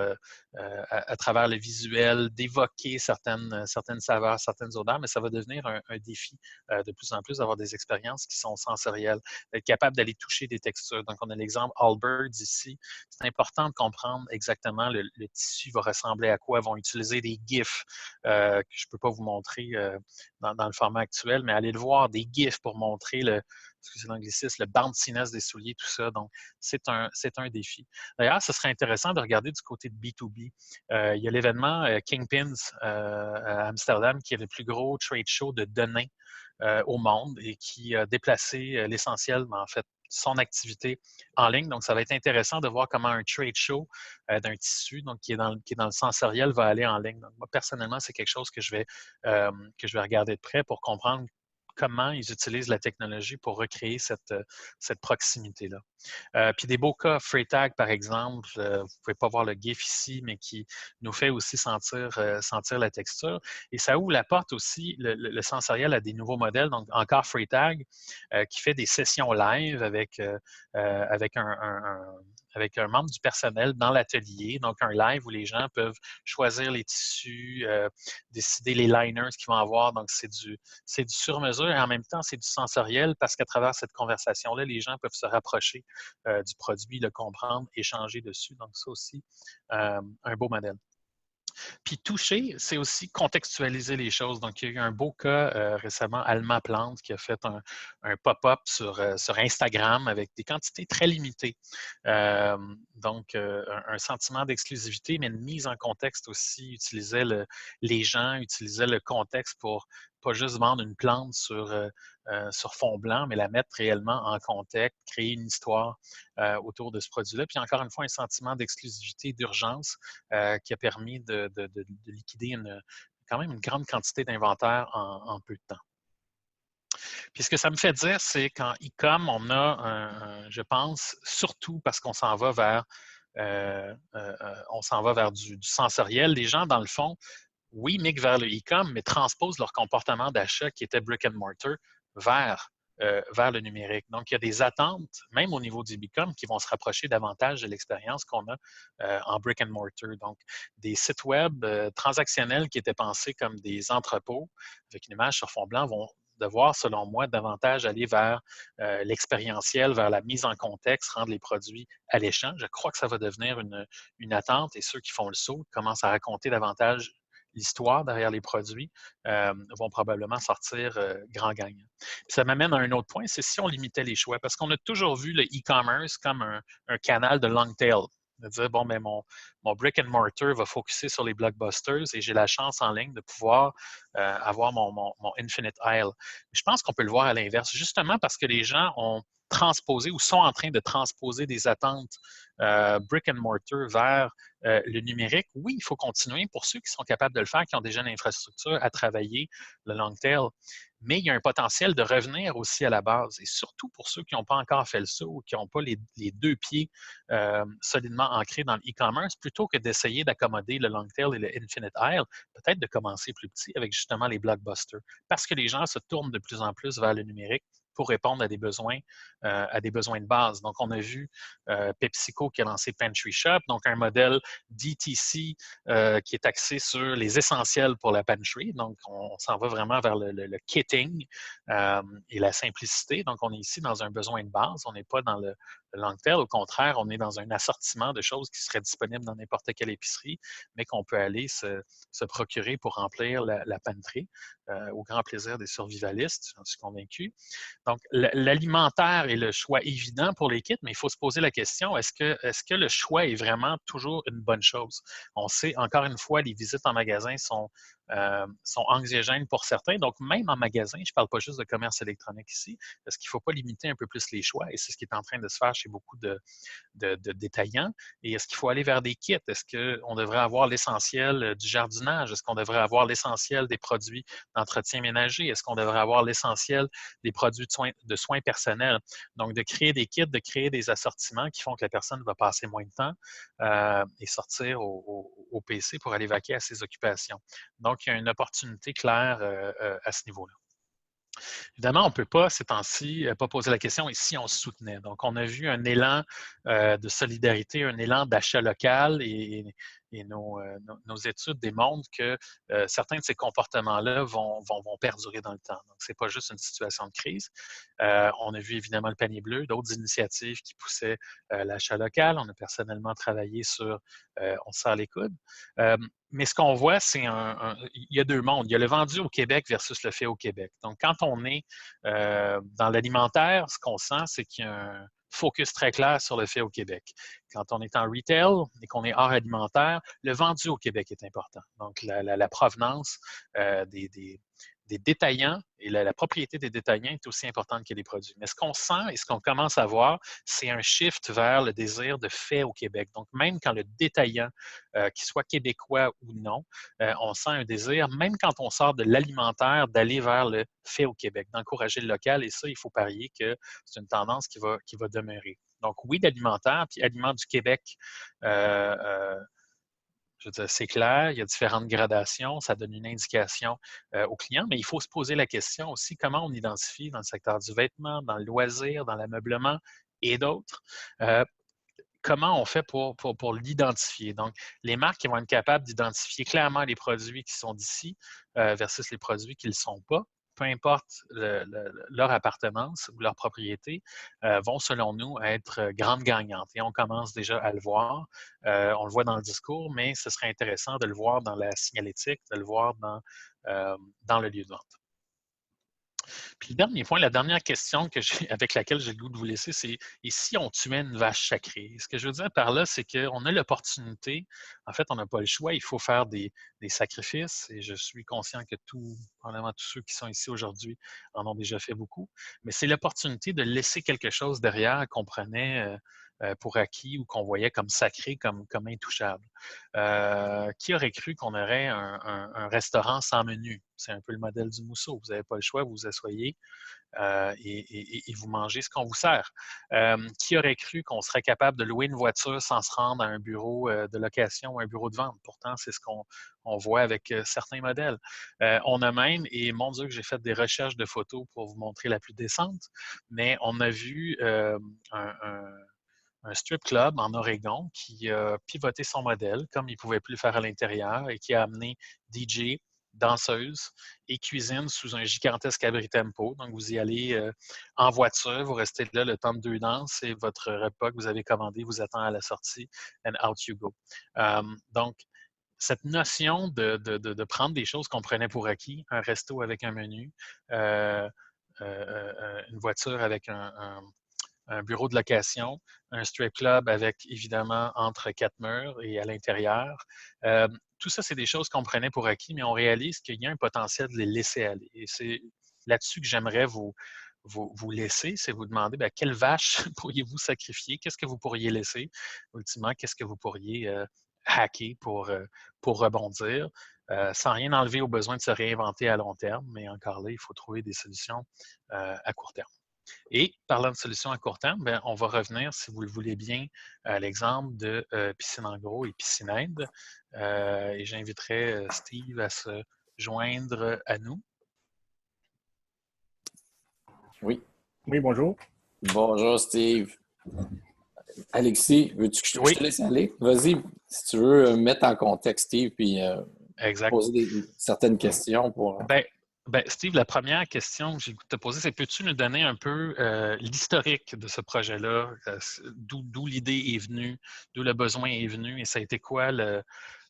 [SPEAKER 2] le visuel, d'évoquer certaines saveurs, certaines odeurs, mais ça va devenir un défi de plus en plus d'avoir des expériences qui sont sensorielles, d'être capable d'aller toucher des textures. Donc, on a l'exemple Allbirds ici. C'est important de comprendre exactement le tissu va ressembler à quoi. Ils vont utiliser des GIFs que je ne peux pas vous montrer dans le format actuel, mais allez le voir, des GIFs pour montrer excusez l'anglicisme, le bounciness des souliers, tout ça. Donc, c'est un défi. D'ailleurs, ce serait intéressant de regarder du côté de B2B. Il y a l'événement Kingpins à Amsterdam, qui est le plus gros trade show de données au monde et qui a déplacé l'essentiel, mais en fait, son activité en ligne. Donc, ça va être intéressant de voir comment un trade show d'un tissu, donc qui est dans le sensoriel, va aller en ligne. Donc, moi, personnellement, c'est quelque chose que je vais regarder de près pour comprendre comment ils utilisent la technologie pour recréer cette proximité-là. Puis des beaux cas, Freytag, par exemple, vous ne pouvez pas voir le GIF ici, mais qui nous fait aussi sentir la texture. Et ça ouvre la porte aussi, le sensoriel, à des nouveaux modèles. Donc, encore Freytag, qui fait des sessions live avec un membre du personnel dans l'atelier, donc un live où les gens peuvent choisir les tissus, décider les liners qu'ils vont avoir. Donc, c'est du sur-mesure et en même temps, c'est du sensoriel parce qu'à travers cette conversation-là, les gens peuvent se rapprocher du produit, le comprendre, échanger dessus. Donc, ça aussi, un beau modèle. Puis toucher, c'est aussi contextualiser les choses. Donc, il y a eu un beau cas récemment, Alma Plante, qui a fait un pop-up sur Instagram avec des quantités très limitées. Donc, un sentiment d'exclusivité, mais une mise en contexte aussi, utilisait les gens, utilisaient le contexte pour pas juste vendre une plante sur fond blanc, mais la mettre réellement en contexte, créer une histoire autour de ce produit-là. Puis encore une fois, un sentiment d'exclusivité, d'urgence qui a permis de liquider quand même une grande quantité d'inventaire en peu de temps. Puis ce que ça me fait dire, c'est qu'en e-com, on a, je pense, surtout parce qu'on s'en va vers du sensoriel. Les gens, dans le fond, oui, migrent vers le e-com, mais transposent leur comportement d'achat qui était brick and mortar vers le numérique. Donc, il y a des attentes, même au niveau du e-com, qui vont se rapprocher davantage de l'expérience qu'on a en brick and mortar. Donc, des sites web transactionnels qui étaient pensés comme des entrepôts avec une image sur fond blanc vont devoir, selon moi, davantage aller vers l'expérientiel, vers la mise en contexte, rendre les produits alléchants. Je crois que ça va devenir une attente et ceux qui font le saut commencent à raconter davantage l'histoire derrière les produits, vont probablement sortir grand gagnant. Puis ça m'amène à un autre point, c'est si on limitait les choix, parce qu'on a toujours vu le e-commerce comme un canal de long tail. De dire, bon, ben mon brick and mortar va focuser sur les blockbusters et j'ai la chance en ligne de pouvoir avoir mon infinite aisle. Je pense qu'on peut le voir à l'inverse, justement parce que les gens ont transposé ou sont en train de transposer des attentes brick and mortar vers le numérique. Oui, il faut continuer pour ceux qui sont capables de le faire, qui ont déjà l'infrastructure à travailler le long tail. Mais il y a un potentiel de revenir aussi à la base. Et surtout pour ceux qui n'ont pas encore fait le saut, qui n'ont pas les deux pieds solidement ancrés dans le e-commerce, plutôt que d'essayer d'accommoder le long tail et le infinite aisle, peut-être de commencer plus petit avec justement les blockbusters. Parce que les gens se tournent de plus en plus vers le numérique pour répondre à des besoins de base. Donc, on a vu PepsiCo qui a lancé Pantry Shop, donc un modèle DTC qui est axé sur les essentiels pour la pantry. Donc, on s'en va vraiment vers le kitting et la simplicité. Donc, on est ici dans un besoin de base. On n'est pas dans le long tail. Au contraire, on est dans un assortiment de choses qui seraient disponibles dans n'importe quelle épicerie, mais qu'on peut aller se procurer pour remplir la pantry au grand plaisir des survivalistes, j'en suis convaincu. Donc, l'alimentaire est le choix évident pour les kits, mais il faut se poser la question, est-ce que le choix est vraiment toujours une bonne chose? On sait, encore une fois, les visites en magasin sont anxiogènes pour certains. Donc, même en magasin, je ne parle pas juste de commerce électronique ici, est-ce qu'il ne faut pas limiter un peu plus les choix? Et c'est ce qui est en train de se faire chez beaucoup de détaillants. Et est-ce qu'il faut aller vers des kits? Est-ce qu'on devrait avoir l'essentiel du jardinage? Est-ce qu'on devrait avoir l'essentiel des produits d'entretien ménager? Est-ce qu'on devrait avoir l'essentiel des produits de soins personnels? Donc, de créer des kits, de créer des assortiments qui font que la personne va passer moins de temps et sortir au PC pour aller vaquer à ses occupations. Donc, il y a une opportunité claire à ce niveau-là. Évidemment, on ne peut pas, ces temps-ci, pas poser la question et si on se soutenait. Donc, on a vu un élan de solidarité, un élan d'achat local et nos études démontrent que certains de ces comportements-là vont perdurer dans le temps. Donc, ce n'est pas juste une situation de crise. On a vu évidemment le panier bleu, d'autres initiatives qui poussaient l'achat local. On a personnellement travaillé sur on se serre les coudes. Mais ce qu'on voit, c'est il y a deux mondes. Il y a le vendu au Québec versus le fait au Québec. Donc, quand on est dans l'alimentaire, ce qu'on sent, c'est qu'il y a un focus très clair sur le fait au Québec. Quand on est en retail et qu'on est hors alimentaire, le vendu au Québec est important. Donc, la provenance des détaillants et la propriété des détaillants est aussi importante que les produits. Mais ce qu'on sent et ce qu'on commence à voir, c'est un shift vers le désir de fait au Québec. Donc, même quand le détaillant, qu'il soit québécois ou non, on sent un désir, même quand on sort de l'alimentaire, d'aller vers le fait au Québec, d'encourager le local. Et ça, il faut parier que c'est une tendance qui va demeurer. Donc, oui, l'alimentaire, puis Aliments du Québec, je veux dire, c'est clair, il y a différentes gradations, ça donne une indication aux clients, mais il faut se poser la question aussi comment on identifie dans le secteur du vêtement, dans le loisir, dans l'ameublement et d'autres. Comment on fait pour l'identifier? Donc, les marques qui vont être capables d'identifier clairement les produits qui sont d'ici versus les produits qui ne le sont pas peu importe leur appartenance ou leur propriété, vont, selon nous, être grandes gagnantes. Et on commence déjà à le voir. On le voit dans le discours, mais ce serait intéressant de le voir dans la signalétique, de le voir dans le lieu de vente. Puis le dernier point, la dernière question avec laquelle j'ai le goût de vous laisser, c'est et si on tuait une vache sacrée? Ce que je veux dire par là, c'est qu'on a l'opportunité, en fait, on n'a pas le choix, il faut faire des sacrifices, et je suis conscient que probablement tous ceux qui sont ici aujourd'hui en ont déjà fait beaucoup, mais c'est l'opportunité de laisser quelque chose derrière qu'on prenait pour acquis ou qu'on voyait comme sacré, comme intouchable. Qui aurait cru qu'on aurait un restaurant sans menu? C'est un peu le modèle du mousseau. Vous n'avez pas le choix, vous vous asseyez et vous mangez ce qu'on vous sert. Qui aurait cru qu'on serait capable de louer une voiture sans se rendre à un bureau de location ou un bureau de vente? Pourtant, c'est ce qu'on voit avec certains modèles. On a même, et mon Dieu que j'ai fait des recherches de photos pour vous montrer la plus décente, mais on a vu un strip club en Oregon qui a pivoté son modèle comme il ne pouvait plus le faire à l'intérieur et qui a amené DJ, danseuse et cuisine sous un gigantesque abri tempo. Donc, vous y allez en voiture, vous restez là le temps de 2 danses et votre repas que vous avez commandé vous attend à la sortie and out you go. Donc, cette notion de prendre des choses qu'on prenait pour acquis, un resto avec un menu, une voiture avec un bureau de location, un strip club avec, évidemment, entre 4 murs et à l'intérieur. Tout ça, c'est des choses qu'on prenait pour acquis, mais on réalise qu'il y a un potentiel de les laisser aller. Et c'est là-dessus que j'aimerais vous laisser, c'est vous demander quelle vache pourriez-vous sacrifier? Qu'est-ce que vous pourriez laisser? Ultimement, qu'est-ce que vous pourriez hacker pour rebondir? Sans rien enlever au besoin de se réinventer à long terme, mais encore là, il faut trouver des solutions à court terme. Et parlant de solutions à court terme, on va revenir, si vous le voulez bien, à l'exemple de Piscine en gros et Piscine Aide. Et j'inviterai Steve à se joindre à nous.
[SPEAKER 1] Oui.
[SPEAKER 3] Oui, bonjour.
[SPEAKER 1] Bonjour, Steve. Alexis, veux-tu que je te laisse aller? Vas-y, si tu veux mettre en contexte, Steve, puis poser certaines questions pour...
[SPEAKER 2] Steve, la première question que j'ai te poser, c'est peux-tu nous donner un peu l'historique de ce projet-là, d'où l'idée est venue, d'où le besoin est venu, et ça a été quoi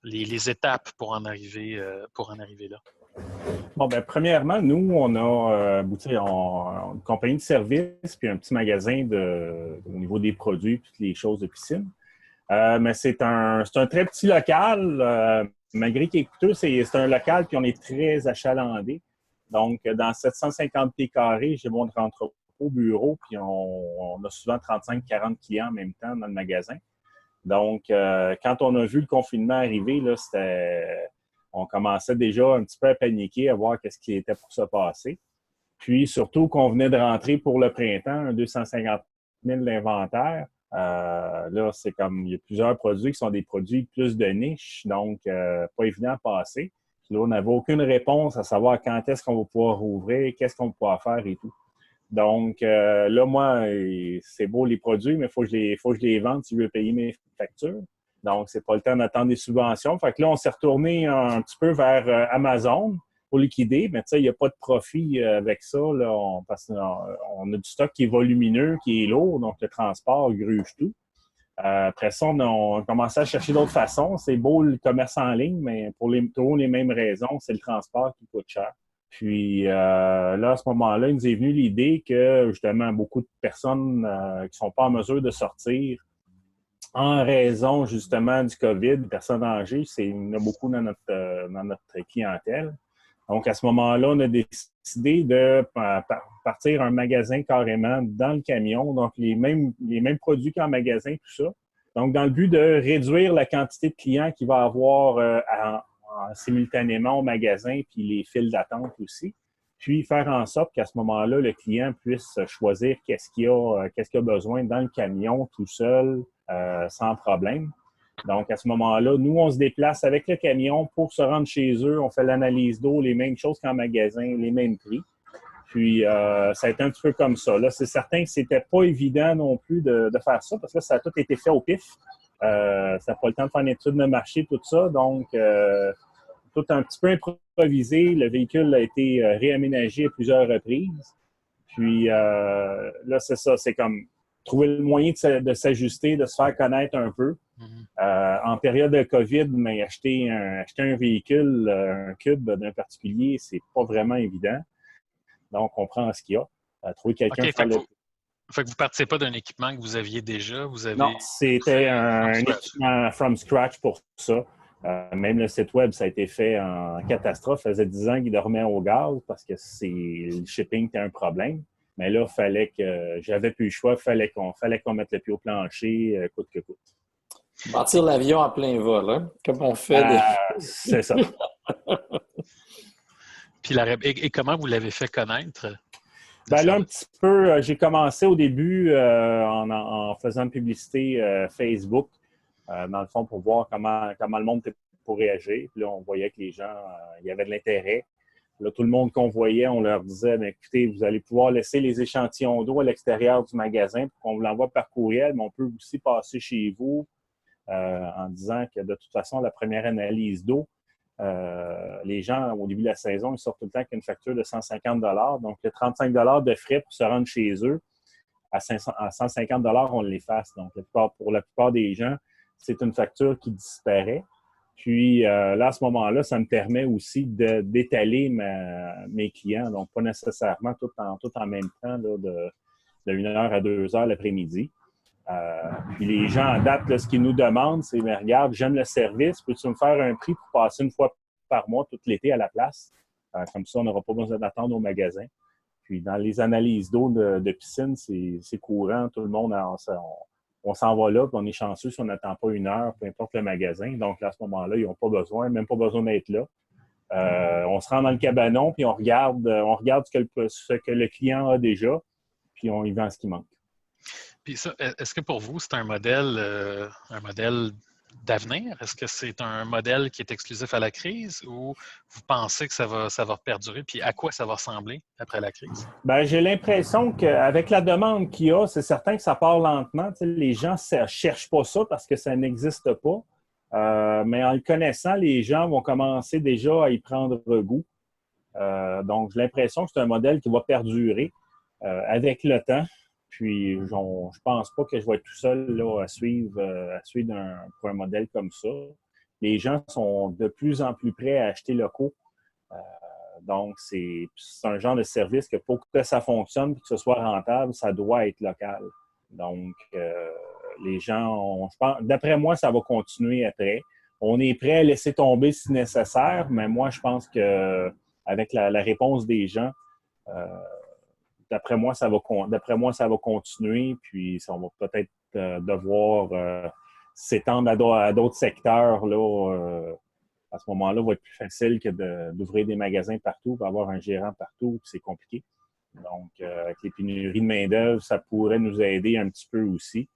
[SPEAKER 2] les étapes pour en arriver là?
[SPEAKER 3] Bon, premièrement, nous, on a abouti à une compagnie de services puis un petit magasin au niveau des produits et toutes les choses de piscine. Mais c'est un très petit local. Malgré qu'il est coûteux, c'est un local puis on est très achalandé. Donc, dans 750 pieds carrés, j'ai mon entrepôt bureau, puis on a souvent 35-40 clients en même temps dans le magasin. Donc, quand on a vu le confinement arriver, là, on commençait déjà un petit peu à paniquer, à voir qu'est-ce qui était pour se passer. Puis, surtout qu'on venait de rentrer pour le printemps, 250 000 d'inventaire. Là, c'est comme, il y a plusieurs produits qui sont des produits plus de niche, donc pas évident à passer. Là, on n'avait aucune réponse à savoir quand est-ce qu'on va pouvoir rouvrir, qu'est-ce qu'on va pouvoir faire et tout. Donc, là, moi, c'est beau les produits, mais il faut que je les vende si je veux payer mes factures. Donc, c'est pas le temps d'attendre des subventions. Fait que là, on s'est retourné un petit peu vers Amazon pour liquider. Mais tu sais, il n'y a pas de profit avec ça. Là, parce qu'on a du stock qui est volumineux, qui est lourd, donc le transport gruge tout. Après ça, on a commencé à chercher d'autres façons. C'est beau le commerce en ligne, mais pour toujours les mêmes raisons, c'est le transport qui coûte cher. Puis là, à ce moment-là, il nous est venu l'idée que justement, beaucoup de personnes qui ne sont pas en mesure de sortir en raison justement du COVID, des personnes âgées, il y en a beaucoup dans notre clientèle. Donc, à ce moment-là, on a décidé de partir un magasin carrément dans le camion, donc les mêmes produits qu'en magasin, tout ça. Donc, dans le but de réduire la quantité de clients qu'il va avoir simultanément au magasin, puis les files d'attente aussi. Puis, faire en sorte qu'à ce moment-là, le client puisse choisir qu'est-ce qu'il a besoin dans le camion tout seul, sans problème. Donc, à ce moment-là, nous, on se déplace avec le camion pour se rendre chez eux. On fait l'analyse d'eau, les mêmes choses qu'en magasin, les mêmes prix. Puis, ça a été un petit peu comme ça. Là, c'est certain que c'était pas évident non plus de faire ça parce que ça a tout été fait au pif. Ça n'a pas le temps de faire une étude de marché, tout ça. Donc, tout un petit peu improvisé. Le véhicule a été réaménagé à plusieurs reprises. Puis là, c'est ça, c'est comme trouver le moyen de s'ajuster, de se faire connaître un peu. En période de COVID, mais acheter un véhicule, un cube d'un particulier, c'est pas vraiment évident. Donc, on prend ce qu'il y a. Trouver quelqu'un
[SPEAKER 2] OK, fait que vous ne partiez pas d'un équipement que vous aviez déjà?
[SPEAKER 3] Non, c'était un équipement from scratch pour ça. Même le site web, ça a été fait en catastrophe. Ça faisait 10 ans qu'il dormait au gaz parce que le shipping était un problème. Mais là, j'avais plus le choix. Fallait qu'on mette le pied au plancher, coûte que coûte.
[SPEAKER 1] Bâtir l'avion en plein vol, hein? Comme on fait.
[SPEAKER 3] C'est ça.
[SPEAKER 2] Puis et comment vous l'avez fait connaître?
[SPEAKER 3] Ben là, un petit peu, j'ai commencé au début en faisant une publicité Facebook, dans le fond, pour voir comment le monde était pour réagir. Puis là, on voyait que les gens, il y avait de l'intérêt. Là, tout le monde qu'on voyait, on leur disait, bien, écoutez, vous allez pouvoir laisser les échantillons d'eau à l'extérieur du magasin pour qu'on vous l'envoie par courriel, mais on peut aussi passer chez vous en disant que de toute façon, la première analyse d'eau, les gens, au début de la saison, ils sortent tout le temps avec une facture de 150 $. Donc, le 35 $ de frais pour se rendre chez eux, à 150 $ on l'efface. Donc, pour la plupart des gens, c'est une facture qui disparaît. Puis, là, à ce moment-là, ça me permet aussi d'étaler mes clients. Donc, pas nécessairement tout en même temps, là, de 1 heure à 2 heures l'après-midi. Puis les gens, en date, là, ce qu'ils nous demandent, c'est, mais regarde, j'aime le service, peux-tu me faire un prix pour passer une fois par mois tout l'été à la place? Comme ça, on n'aura pas besoin d'attendre au magasin. Puis dans les analyses d'eau de piscine, c'est courant. Tout le monde, on s'en va là, puis on est chanceux si on n'attend pas 1 heure, peu importe le magasin. Donc, là, à ce moment-là, ils n'ont pas besoin, même pas besoin d'être là. On se rend dans le cabanon, puis on regarde ce que le client a déjà, puis on y vend ce qui manque.
[SPEAKER 2] Puis ça, est-ce que pour vous, c'est un modèle d'avenir? Est-ce que c'est un modèle qui est exclusif à la crise ou vous pensez que ça va perdurer? Puis à quoi ça va ressembler après la crise?
[SPEAKER 3] Bien, j'ai l'impression qu'avec la demande qu'il y a, c'est certain que ça part lentement. Tu sais, les gens ne cherchent pas ça parce que ça n'existe pas. Mais en le connaissant, les gens vont commencer déjà à y prendre goût. Donc, j'ai l'impression que c'est un modèle qui va perdurer avec le temps. Puis, je pense pas que je vais être tout seul là, à suivre pour un modèle comme ça. Les gens sont de plus en plus prêts à acheter locaux. Donc, c'est un genre de service que pour que ça fonctionne et que ce soit rentable, ça doit être local. Donc, les gens, d'après moi, ça va continuer après. On est prêt à laisser tomber si nécessaire, mais moi, je pense qu'avec la réponse des gens, d'après moi, ça va continuer, puis on va peut-être devoir s'étendre à d'autres secteurs. Là, à ce moment-là, il va être plus facile que d'ouvrir des magasins partout, d'avoir un gérant partout, puis c'est compliqué. Donc, avec les pénuries de main-d'œuvre, ça pourrait nous aider un petit peu aussi.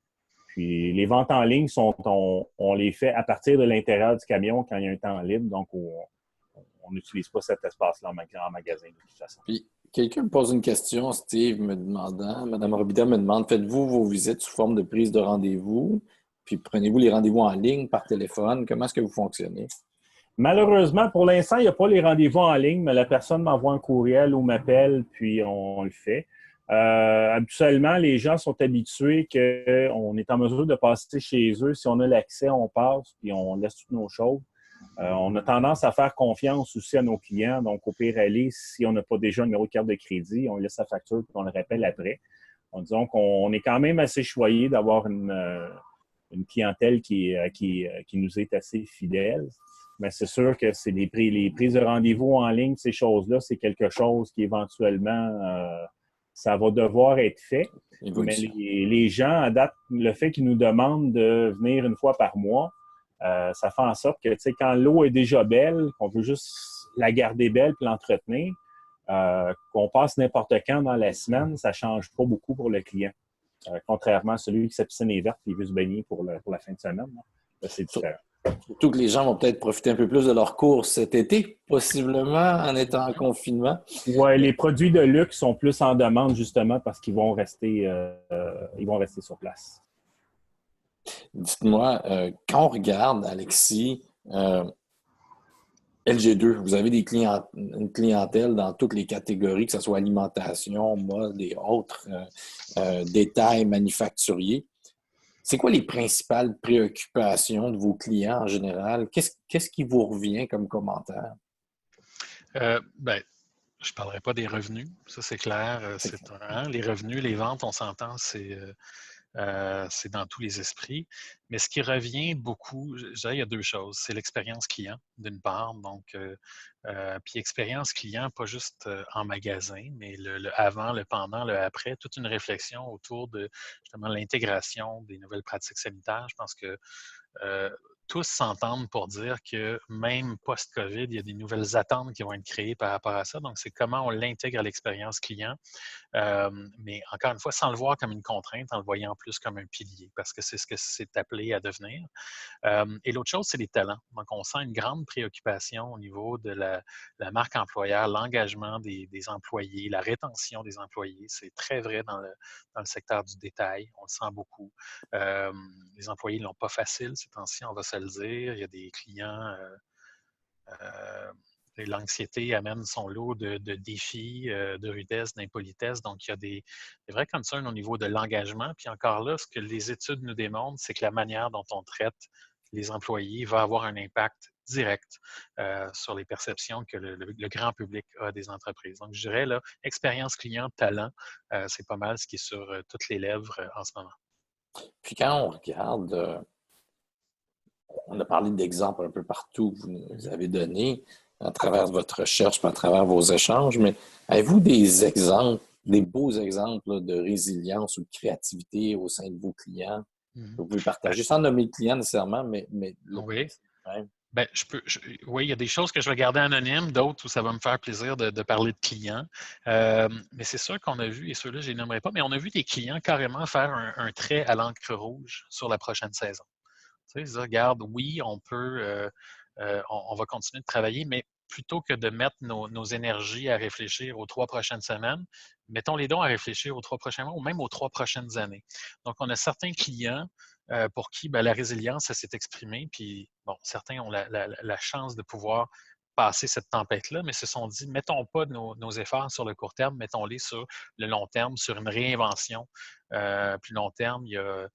[SPEAKER 3] Puis, les ventes en ligne, on les fait à partir de l'intérieur du camion quand il y a un temps libre. Donc, on n'utilise pas cet espace-là en magasin de toute façon.
[SPEAKER 1] Puis, quelqu'un me pose une question, Steve, Mme Robida me demande, faites-vous vos visites sous forme de prise de rendez-vous? Puis, prenez-vous les rendez-vous en ligne, par téléphone? Comment est-ce que vous fonctionnez?
[SPEAKER 3] Malheureusement, pour l'instant, il n'y a pas les rendez-vous en ligne, mais la personne m'envoie un courriel ou m'appelle, puis on le fait. Habituellement, les gens sont habitués qu'on est en mesure de passer chez eux. Si on a l'accès, on passe, puis on laisse toutes nos choses. On a tendance à faire confiance aussi à nos clients. Donc, au pire aller, si on n'a pas déjà un numéro de carte de crédit, on laisse sa facture et on le rappelle après. Disons qu'on est quand même assez choyé d'avoir une clientèle qui nous est assez fidèle. Mais c'est sûr que c'est les prises de rendez-vous en ligne, ces choses-là, c'est quelque chose qui éventuellement, ça va devoir être fait. Mais les gens, à date, le fait qu'ils nous demandent de venir une fois par mois, ça fait en sorte que, tu sais, quand l'eau est déjà belle, qu'on veut juste la garder belle puis l'entretenir, qu'on passe n'importe quand dans la semaine, ça ne change pas beaucoup pour le client. Contrairement à celui qui sa piscine est verte et qui veut se baigner pour la fin de semaine. Là, c'est différent.
[SPEAKER 1] Surtout que les gens vont peut-être profiter un peu plus de leur course cet été, possiblement, en étant en confinement.
[SPEAKER 3] Oui, les produits de luxe sont plus en demande, justement, parce qu'ils vont rester sur place.
[SPEAKER 1] Dites-moi, quand on regarde, Alexis, LG2, vous avez une clientèle dans toutes les catégories, que ce soit alimentation, mode et autres détails manufacturiers. C'est quoi les principales préoccupations de vos clients en général? Qu'est-ce qui vous revient comme commentaire?
[SPEAKER 2] Ben, je ne parlerai pas des revenus, ça c'est clair. Les revenus, les ventes, on s'entend, c'est dans tous les esprits. Mais ce qui revient beaucoup, je dirais, il y a deux choses. C'est l'expérience client, d'une part. Donc, puis expérience client, pas juste en magasin, mais le avant, le pendant, le après, toute une réflexion autour de justement l'intégration des nouvelles pratiques sanitaires. Je pense que euh, tous s'entendent pour dire que même post-COVID, il y a des nouvelles attentes qui vont être créées par rapport à ça. Donc, c'est comment on l'intègre à l'expérience client. Mais encore une fois, sans le voir comme une contrainte, en le voyant plus comme un pilier, parce que c'est ce que c'est appelé à devenir. Et l'autre chose, c'est les talents. Donc, on sent une grande préoccupation au niveau de la marque employeur, l'engagement des employés, la rétention des employés. C'est très vrai dans le secteur du détail. On le sent beaucoup. Les employés ne l'ont pas facile ces temps-ci, on va se le dire. Il y a des clients. L'anxiété amène son lot de défis, de rudesse, d'impolitesse. Donc, il y a des vrais concerns au niveau de l'engagement. Puis encore là, ce que les études nous démontrent, c'est que la manière dont on traite les employés va avoir un impact direct sur les perceptions que le grand public a des entreprises. Donc, je dirais, là, expérience client, talent, c'est pas mal ce qui est sur toutes les lèvres en ce moment.
[SPEAKER 1] Puis quand on regarde, on a parlé d'exemples un peu partout que vous nous avez donnés à travers votre recherche, à travers vos échanges, mais avez-vous des exemples, des beaux exemples là, de résilience ou de créativité au sein de vos clients que vous pouvez partager, sans nommer le client nécessairement, mais le
[SPEAKER 2] Oui.
[SPEAKER 1] principe même?
[SPEAKER 2] Ben, oui, il y a des choses que je vais garder anonymes, d'autres où ça va me faire plaisir de parler de clients. Mais c'est sûr qu'on a vu, et ceux-là, je ne les nommerai pas, mais on a vu des clients carrément faire un trait à l'encre rouge sur la prochaine saison. Tu sais, ils disent, regarde, oui, on peut, on va continuer de travailler, mais plutôt que de mettre nos énergies à réfléchir aux 3 prochaines semaines, mettons-les donc à réfléchir aux 3 prochains mois ou même aux 3 prochaines années. Donc, on a certains clients pour qui la résilience, ça s'est exprimée, puis bon, certains ont la chance de pouvoir passer cette tempête-là, mais se sont dit, mettons pas nos efforts sur le court terme, mettons-les sur le long terme, sur une réinvention. Plus long terme, il y a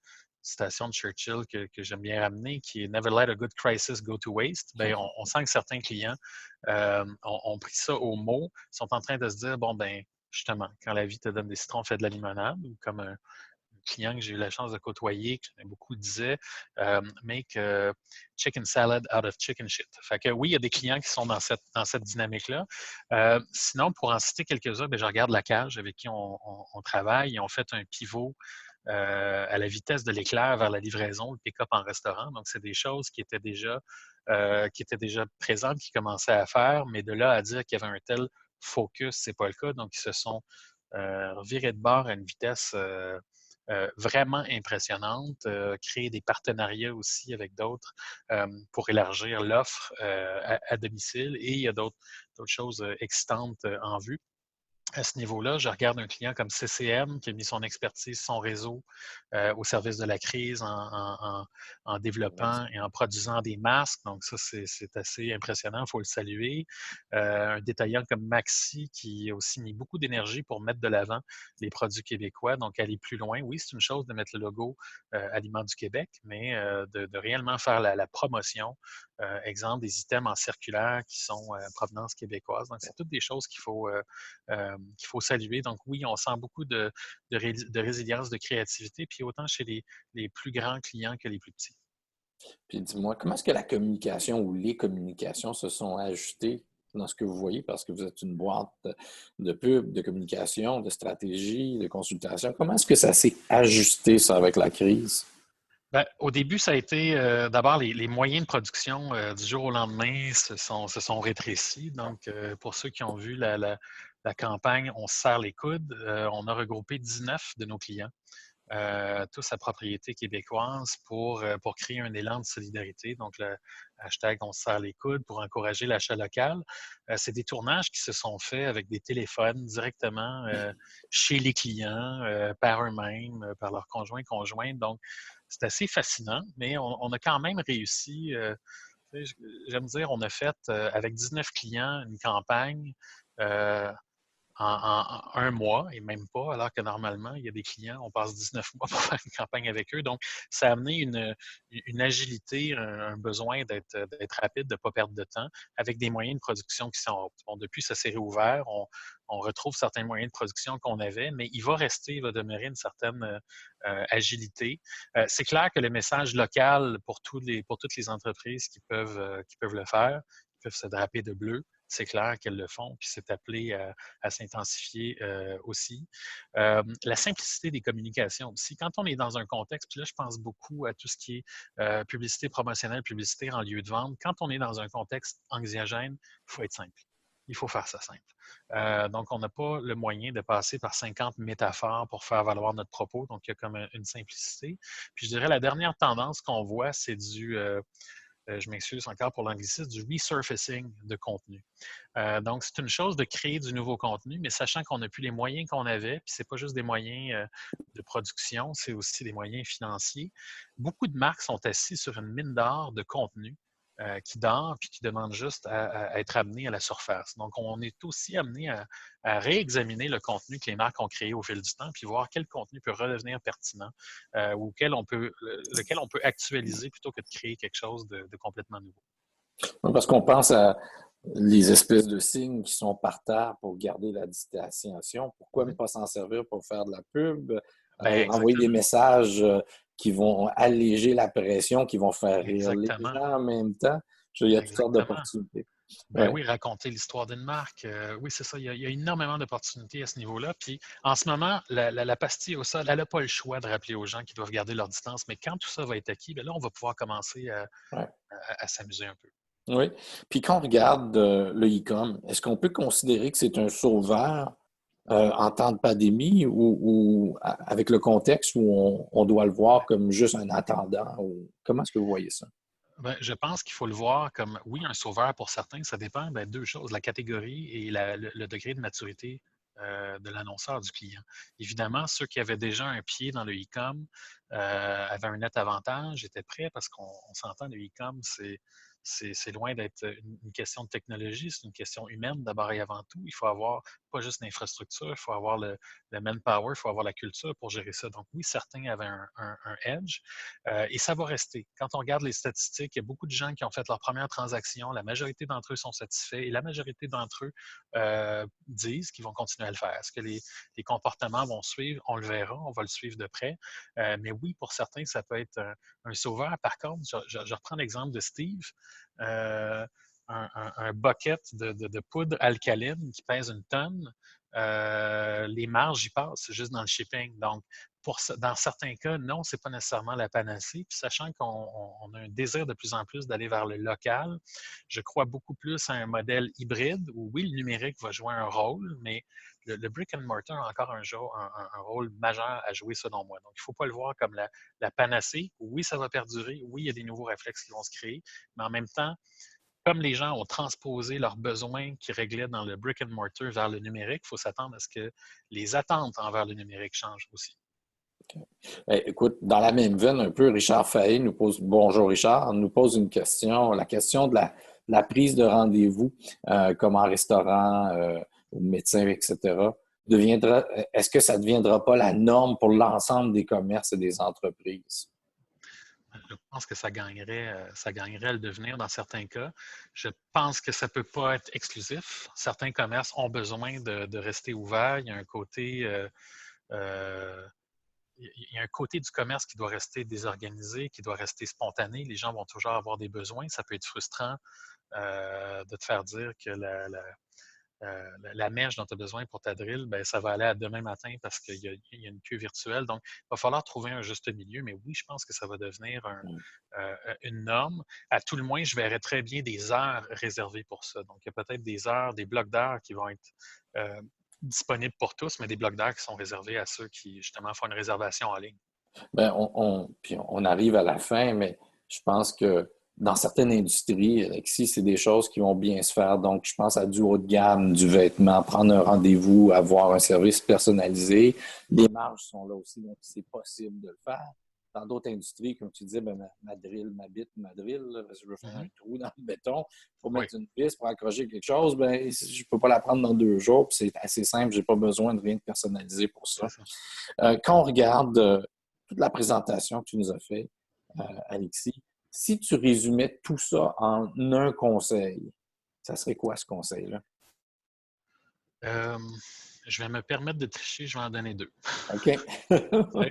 [SPEAKER 2] citation de Churchill que j'aime bien ramener, qui est Never let a good crisis go to waste. Bien, on sent que certains clients ont pris ça au mot, sont en train de se dire, bon, ben justement, quand la vie te donne des citrons, fais de la limonade, ou comme un client que j'ai eu la chance de côtoyer, que j'aimais beaucoup, disait make chicken salad out of chicken shit. Fait que oui, il y a des clients qui sont dans cette dynamique-là. Sinon, pour en citer quelques-uns, je regarde la cage avec qui on travaille. Ils ont fait un pivot à la vitesse de l'éclair vers la livraison, le pick-up en restaurant. Donc, c'est des choses qui étaient déjà présentes, qui commençaient à faire, mais de là à dire qu'il y avait un tel focus, c'est pas le cas. Donc, ils se sont virés de bord à une vitesse vraiment impressionnante, créer des partenariats aussi avec d'autres pour élargir l'offre à domicile, et il y a d'autres choses excitantes en vue. À ce niveau-là, je regarde un client comme CCM qui a mis son expertise, son réseau au service de la crise en développant et en produisant des masques. Donc ça, c'est assez impressionnant, il faut le saluer. Un détaillant comme Maxi qui a aussi mis beaucoup d'énergie pour mettre de l'avant les produits québécois, donc aller plus loin. Oui, c'est une chose de mettre le logo Aliments du Québec, mais de réellement faire la promotion. Exemple, des items en circulaire qui sont provenance québécoise. Donc, c'est toutes des choses qu'il faut saluer. Donc oui, on sent beaucoup de résilience, de créativité, puis autant chez les plus grands clients que les plus petits.
[SPEAKER 1] Puis dis-moi, comment est-ce que la communication ou les communications se sont ajustées dans ce que vous voyez? Parce que vous êtes une boîte de pub, de communication, de stratégie, de consultation. Comment est-ce que ça s'est ajusté, ça, avec la crise?
[SPEAKER 2] Ben, au début, ça a été d'abord les moyens de production du jour au lendemain se sont rétrécis. Donc, pour ceux qui ont vu la campagne On se serre les coudes, on a regroupé 19 de nos clients, tous à propriété québécoise, pour créer un élan de solidarité. Donc, le hashtag On se serre les coudes pour encourager l'achat local. C'est des tournages qui se sont faits avec des téléphones directement chez les clients, par eux-mêmes, par leurs conjoints. Donc, c'est assez fascinant, mais on a quand même réussi J'aime dire, on a fait avec 19 clients une campagne en un mois et même pas, alors que normalement, il y a des clients, on passe 19 mois pour faire une campagne avec eux. Donc, ça a amené une agilité, un besoin d'être rapide, de ne pas perdre de temps, avec des moyens de production qui sont bon, depuis, ça s'est réouvert. On retrouve certains moyens de production qu'on avait, mais il va demeurer une certaine agilité. C'est clair que le message local pour toutes les entreprises qui peuvent le faire, qui peuvent se draper de bleu, c'est clair qu'elles le font, puis c'est appelé à s'intensifier aussi. La simplicité des communications aussi. Quand on est dans un contexte, puis là, je pense beaucoup à tout ce qui est publicité promotionnelle, publicité en lieu de vente. Quand on est dans un contexte anxiogène, il faut être simple. Il faut faire ça simple. Donc, on n'a pas le moyen de passer par 50 métaphores pour faire valoir notre propos. Donc, il y a comme une simplicité. Puis, je dirais, la dernière tendance qu'on voit, c'est je m'excuse encore pour l'anglicisme, du resurfacing de contenu. Donc, c'est une chose de créer du nouveau contenu, mais sachant qu'on n'a plus les moyens qu'on avait, puis ce n'est pas juste des moyens de production, c'est aussi des moyens financiers. Beaucoup de marques sont assises sur une mine d'or de contenu qui dort puis qui demande juste à être amené à la surface. Donc, on est aussi amené à réexaminer le contenu que les marques ont créé au fil du temps puis voir quel contenu peut redevenir pertinent ou lequel on peut actualiser plutôt que de créer quelque chose de complètement nouveau.
[SPEAKER 1] Oui, parce qu'on pense à les espèces de signes qui sont par terre pour garder la distanciation. Pourquoi ne pas s'en servir pour faire de la pub, envoyer des messages qui vont alléger la pression, qui vont faire rire les gens en même temps? Il y a toutes sortes d'opportunités.
[SPEAKER 2] Oui, raconter l'histoire d'une marque. Oui, c'est ça. Il y a énormément d'opportunités à ce niveau-là. Puis, en ce moment, la pastille au sol, elle n'a pas le choix de rappeler aux gens qu'ils doivent garder leur distance. Mais quand tout ça va être acquis, bien là, on va pouvoir commencer à s'amuser un peu.
[SPEAKER 1] Oui. Puis quand on regarde le e-com, est-ce qu'on peut considérer que c'est un sauveur en temps de pandémie ou avec le contexte où on doit le voir comme juste un attendant? Comment est-ce que vous voyez ça?
[SPEAKER 2] Bien, je pense qu'il faut le voir comme, oui, un sauveur pour certains. Ça dépend de deux choses, la catégorie et le degré de maturité de l'annonceur, du client. Évidemment, ceux qui avaient déjà un pied dans le e-com avaient un net avantage, étaient prêts parce qu'on s'entend, le e-com, c'est loin d'être une question de technologie, c'est une question humaine d'abord et avant tout. Il faut avoir pas juste l'infrastructure, il faut avoir le manpower, il faut avoir la culture pour gérer ça. Donc oui, certains avaient un edge et ça va rester. Quand on regarde les statistiques, il y a beaucoup de gens qui ont fait leur première transaction, la majorité d'entre eux sont satisfaits et la majorité d'entre eux disent qu'ils vont continuer à le faire. Est-ce que les comportements vont suivre? On le verra, on va le suivre de près. Mais oui, pour certains, ça peut être un sauveur. Par contre, je reprends l'exemple de Steve. Un bucket de poudre alcaline qui pèse une tonne, les marges y passent, c'est juste dans le shipping. Donc, dans certains cas, non, ce n'est pas nécessairement la panacée. Puis, sachant qu'on a un désir de plus en plus d'aller vers le local, je crois beaucoup plus à un modèle hybride où, oui, le numérique va jouer un rôle, mais le brick and mortar a encore un rôle majeur à jouer, selon moi. Donc, il ne faut pas le voir comme la panacée. Oui, ça va perdurer. Oui, il y a des nouveaux réflexes qui vont se créer. Mais en même temps, comme les gens ont transposé leurs besoins qui réglaient dans le brick and mortar vers le numérique, il faut s'attendre à ce que les attentes envers le numérique changent aussi.
[SPEAKER 1] Okay. Écoute, dans la même veine un peu, Richard Fahey nous pose, bonjour Richard, nous pose une question, la question de la prise de rendez-vous, comme en restaurant, au médecin, etc. Est-ce que ça ne deviendra pas la norme pour l'ensemble des commerces et des entreprises?
[SPEAKER 2] Je pense que ça gagnerait à le devenir dans certains cas. Je pense que ça ne peut pas être exclusif. Certains commerces ont besoin de rester ouverts. Il y a un côté il y a un côté du commerce qui doit rester désorganisé, qui doit rester spontané. Les gens vont toujours avoir des besoins. Ça peut être frustrant de te faire dire que la mèche dont tu as besoin pour ta drill, ben, ça va aller à demain matin parce qu'il y a une queue virtuelle. Donc, il va falloir trouver un juste milieu. Mais oui, je pense que ça va devenir une norme. À tout le moins, je verrais très bien des heures réservées pour ça. Donc, il y a peut-être des heures, des blocs d'heures qui vont être disponibles pour tous, mais des blocs d'heures qui sont réservés à ceux qui, justement, font une réservation en ligne.
[SPEAKER 1] Bien, puis on arrive à la fin, mais je pense que dans certaines industries, Alexis, c'est des choses qui vont bien se faire. Donc, je pense à du haut de gamme, du vêtement, prendre un rendez-vous, avoir un service personnalisé. Les marges sont là aussi, donc c'est possible de le faire. dans d'autres industries, comme tu disais, ma drill, ma bite, ma drill, là, parce que je veux faire un trou dans le béton pour mettre une vis, pour accrocher quelque chose, je ne peux pas la prendre dans 2 jours, puis c'est assez simple, je n'ai pas besoin de rien de personnalisé pour ça. Quand on regarde toute la présentation que tu nous as fait, Alexis, si tu résumais tout ça en un conseil, ça serait quoi ce conseil-là?
[SPEAKER 2] Je vais me permettre de tricher, je vais en donner 2.
[SPEAKER 1] OK.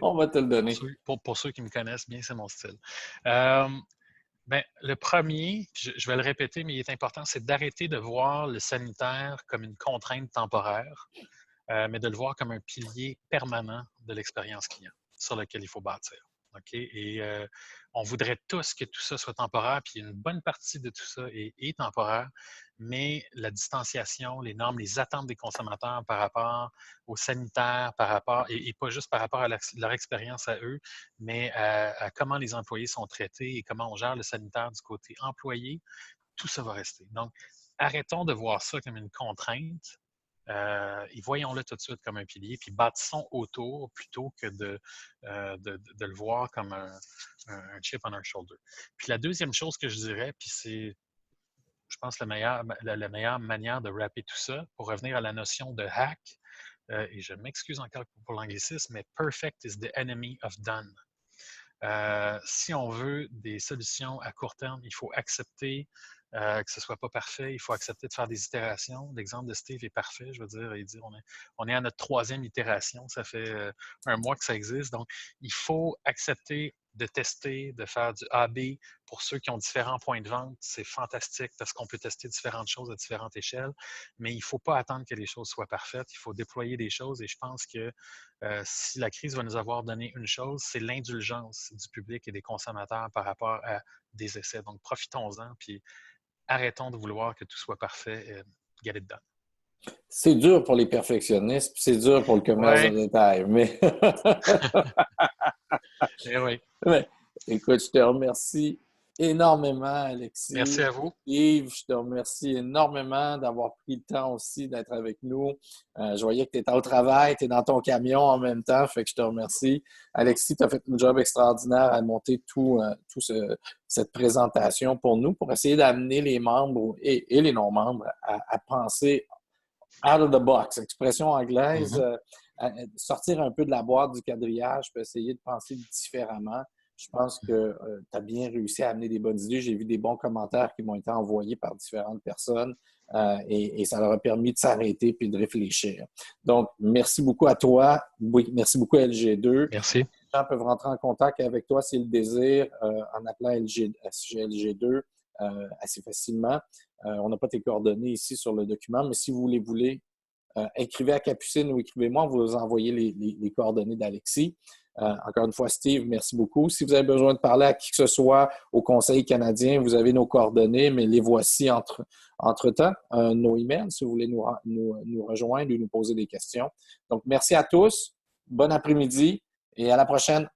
[SPEAKER 1] On va te le donner.
[SPEAKER 2] Pour ceux qui me connaissent bien, c'est mon style. Le premier, je vais le répéter, mais il est important, c'est d'arrêter de voir le sanitaire comme une contrainte temporaire, mais de le voir comme un pilier permanent de l'expérience client sur lequel il faut bâtir. Okay? Et on voudrait tous que tout ça soit temporaire, puis une bonne partie de tout ça est temporaire, mais la distanciation, les normes, les attentes des consommateurs par rapport aux sanitaires, par rapport, et pas juste par rapport à leur expérience à eux, mais à comment les employés sont traités et comment on gère le sanitaire du côté employé, tout ça va rester. Donc, arrêtons de voir ça comme une contrainte. Et voyons-le tout de suite comme un pilier, puis bâtissons autour plutôt que de le voir comme un chip on our shoulder. Puis la deuxième chose que je dirais, puis c'est, je pense, la meilleure manière de wrapper tout ça, pour revenir à la notion de hack, et je m'excuse encore pour l'anglicisme, mais perfect is the enemy of done. Si on veut des solutions à court terme, il faut accepter que ce ne soit pas parfait. Il faut accepter de faire des itérations. L'exemple de Steve est parfait. Je veux dire, il dit on est à notre 3e itération. Ça fait 1 mois que ça existe. Donc, il faut accepter de tester, de faire du A/B. Pour ceux qui ont différents points de vente, c'est fantastique parce qu'on peut tester différentes choses à différentes échelles. Mais il ne faut pas attendre que les choses soient parfaites. Il faut déployer des choses. Et je pense que si la crise va nous avoir donné une chose, c'est l'indulgence du public et des consommateurs par rapport à des essais. Donc, profitons-en, puis arrêtons de vouloir que tout soit parfait. Get it done.
[SPEAKER 1] C'est dur pour les perfectionnistes, puis c'est dur pour le commerce de détail, mais...
[SPEAKER 2] oui.
[SPEAKER 1] Mais, écoute, je te remercie énormément, Alexis.
[SPEAKER 2] Merci à vous.
[SPEAKER 1] Yves, je te remercie énormément d'avoir pris le temps aussi d'être avec nous. Je voyais que tu étais au travail, tu es dans ton camion en même temps, fait que je te remercie. Alexis, tu as fait un job extraordinaire à monter cette présentation pour nous, pour essayer d'amener les membres et les non-membres à penser out of the box, expression anglaise, sortir un peu de la boîte du quadrillage, puis essayer de penser différemment. Je pense que tu as bien réussi à amener des bonnes idées. J'ai vu des bons commentaires qui m'ont été envoyés par différentes personnes et ça leur a permis de s'arrêter puis de réfléchir. Donc, merci beaucoup à toi. Oui, merci beaucoup à LG2.
[SPEAKER 2] Merci.
[SPEAKER 1] Les gens peuvent rentrer en contact avec toi s'ils le désirent en appelant LG2 assez facilement. On n'a pas tes coordonnées ici sur le document, mais si vous les voulez, écrivez à Capucine ou écrivez-moi, vous vous envoyez les coordonnées d'Alexis. Encore une fois, Steve, merci beaucoup. Si vous avez besoin de parler à qui que ce soit au Conseil canadien, vous avez nos coordonnées, mais les voici entre-temps, nos emails, si vous voulez nous rejoindre ou nous poser des questions. Donc, merci à tous. Bon après-midi et à la prochaine.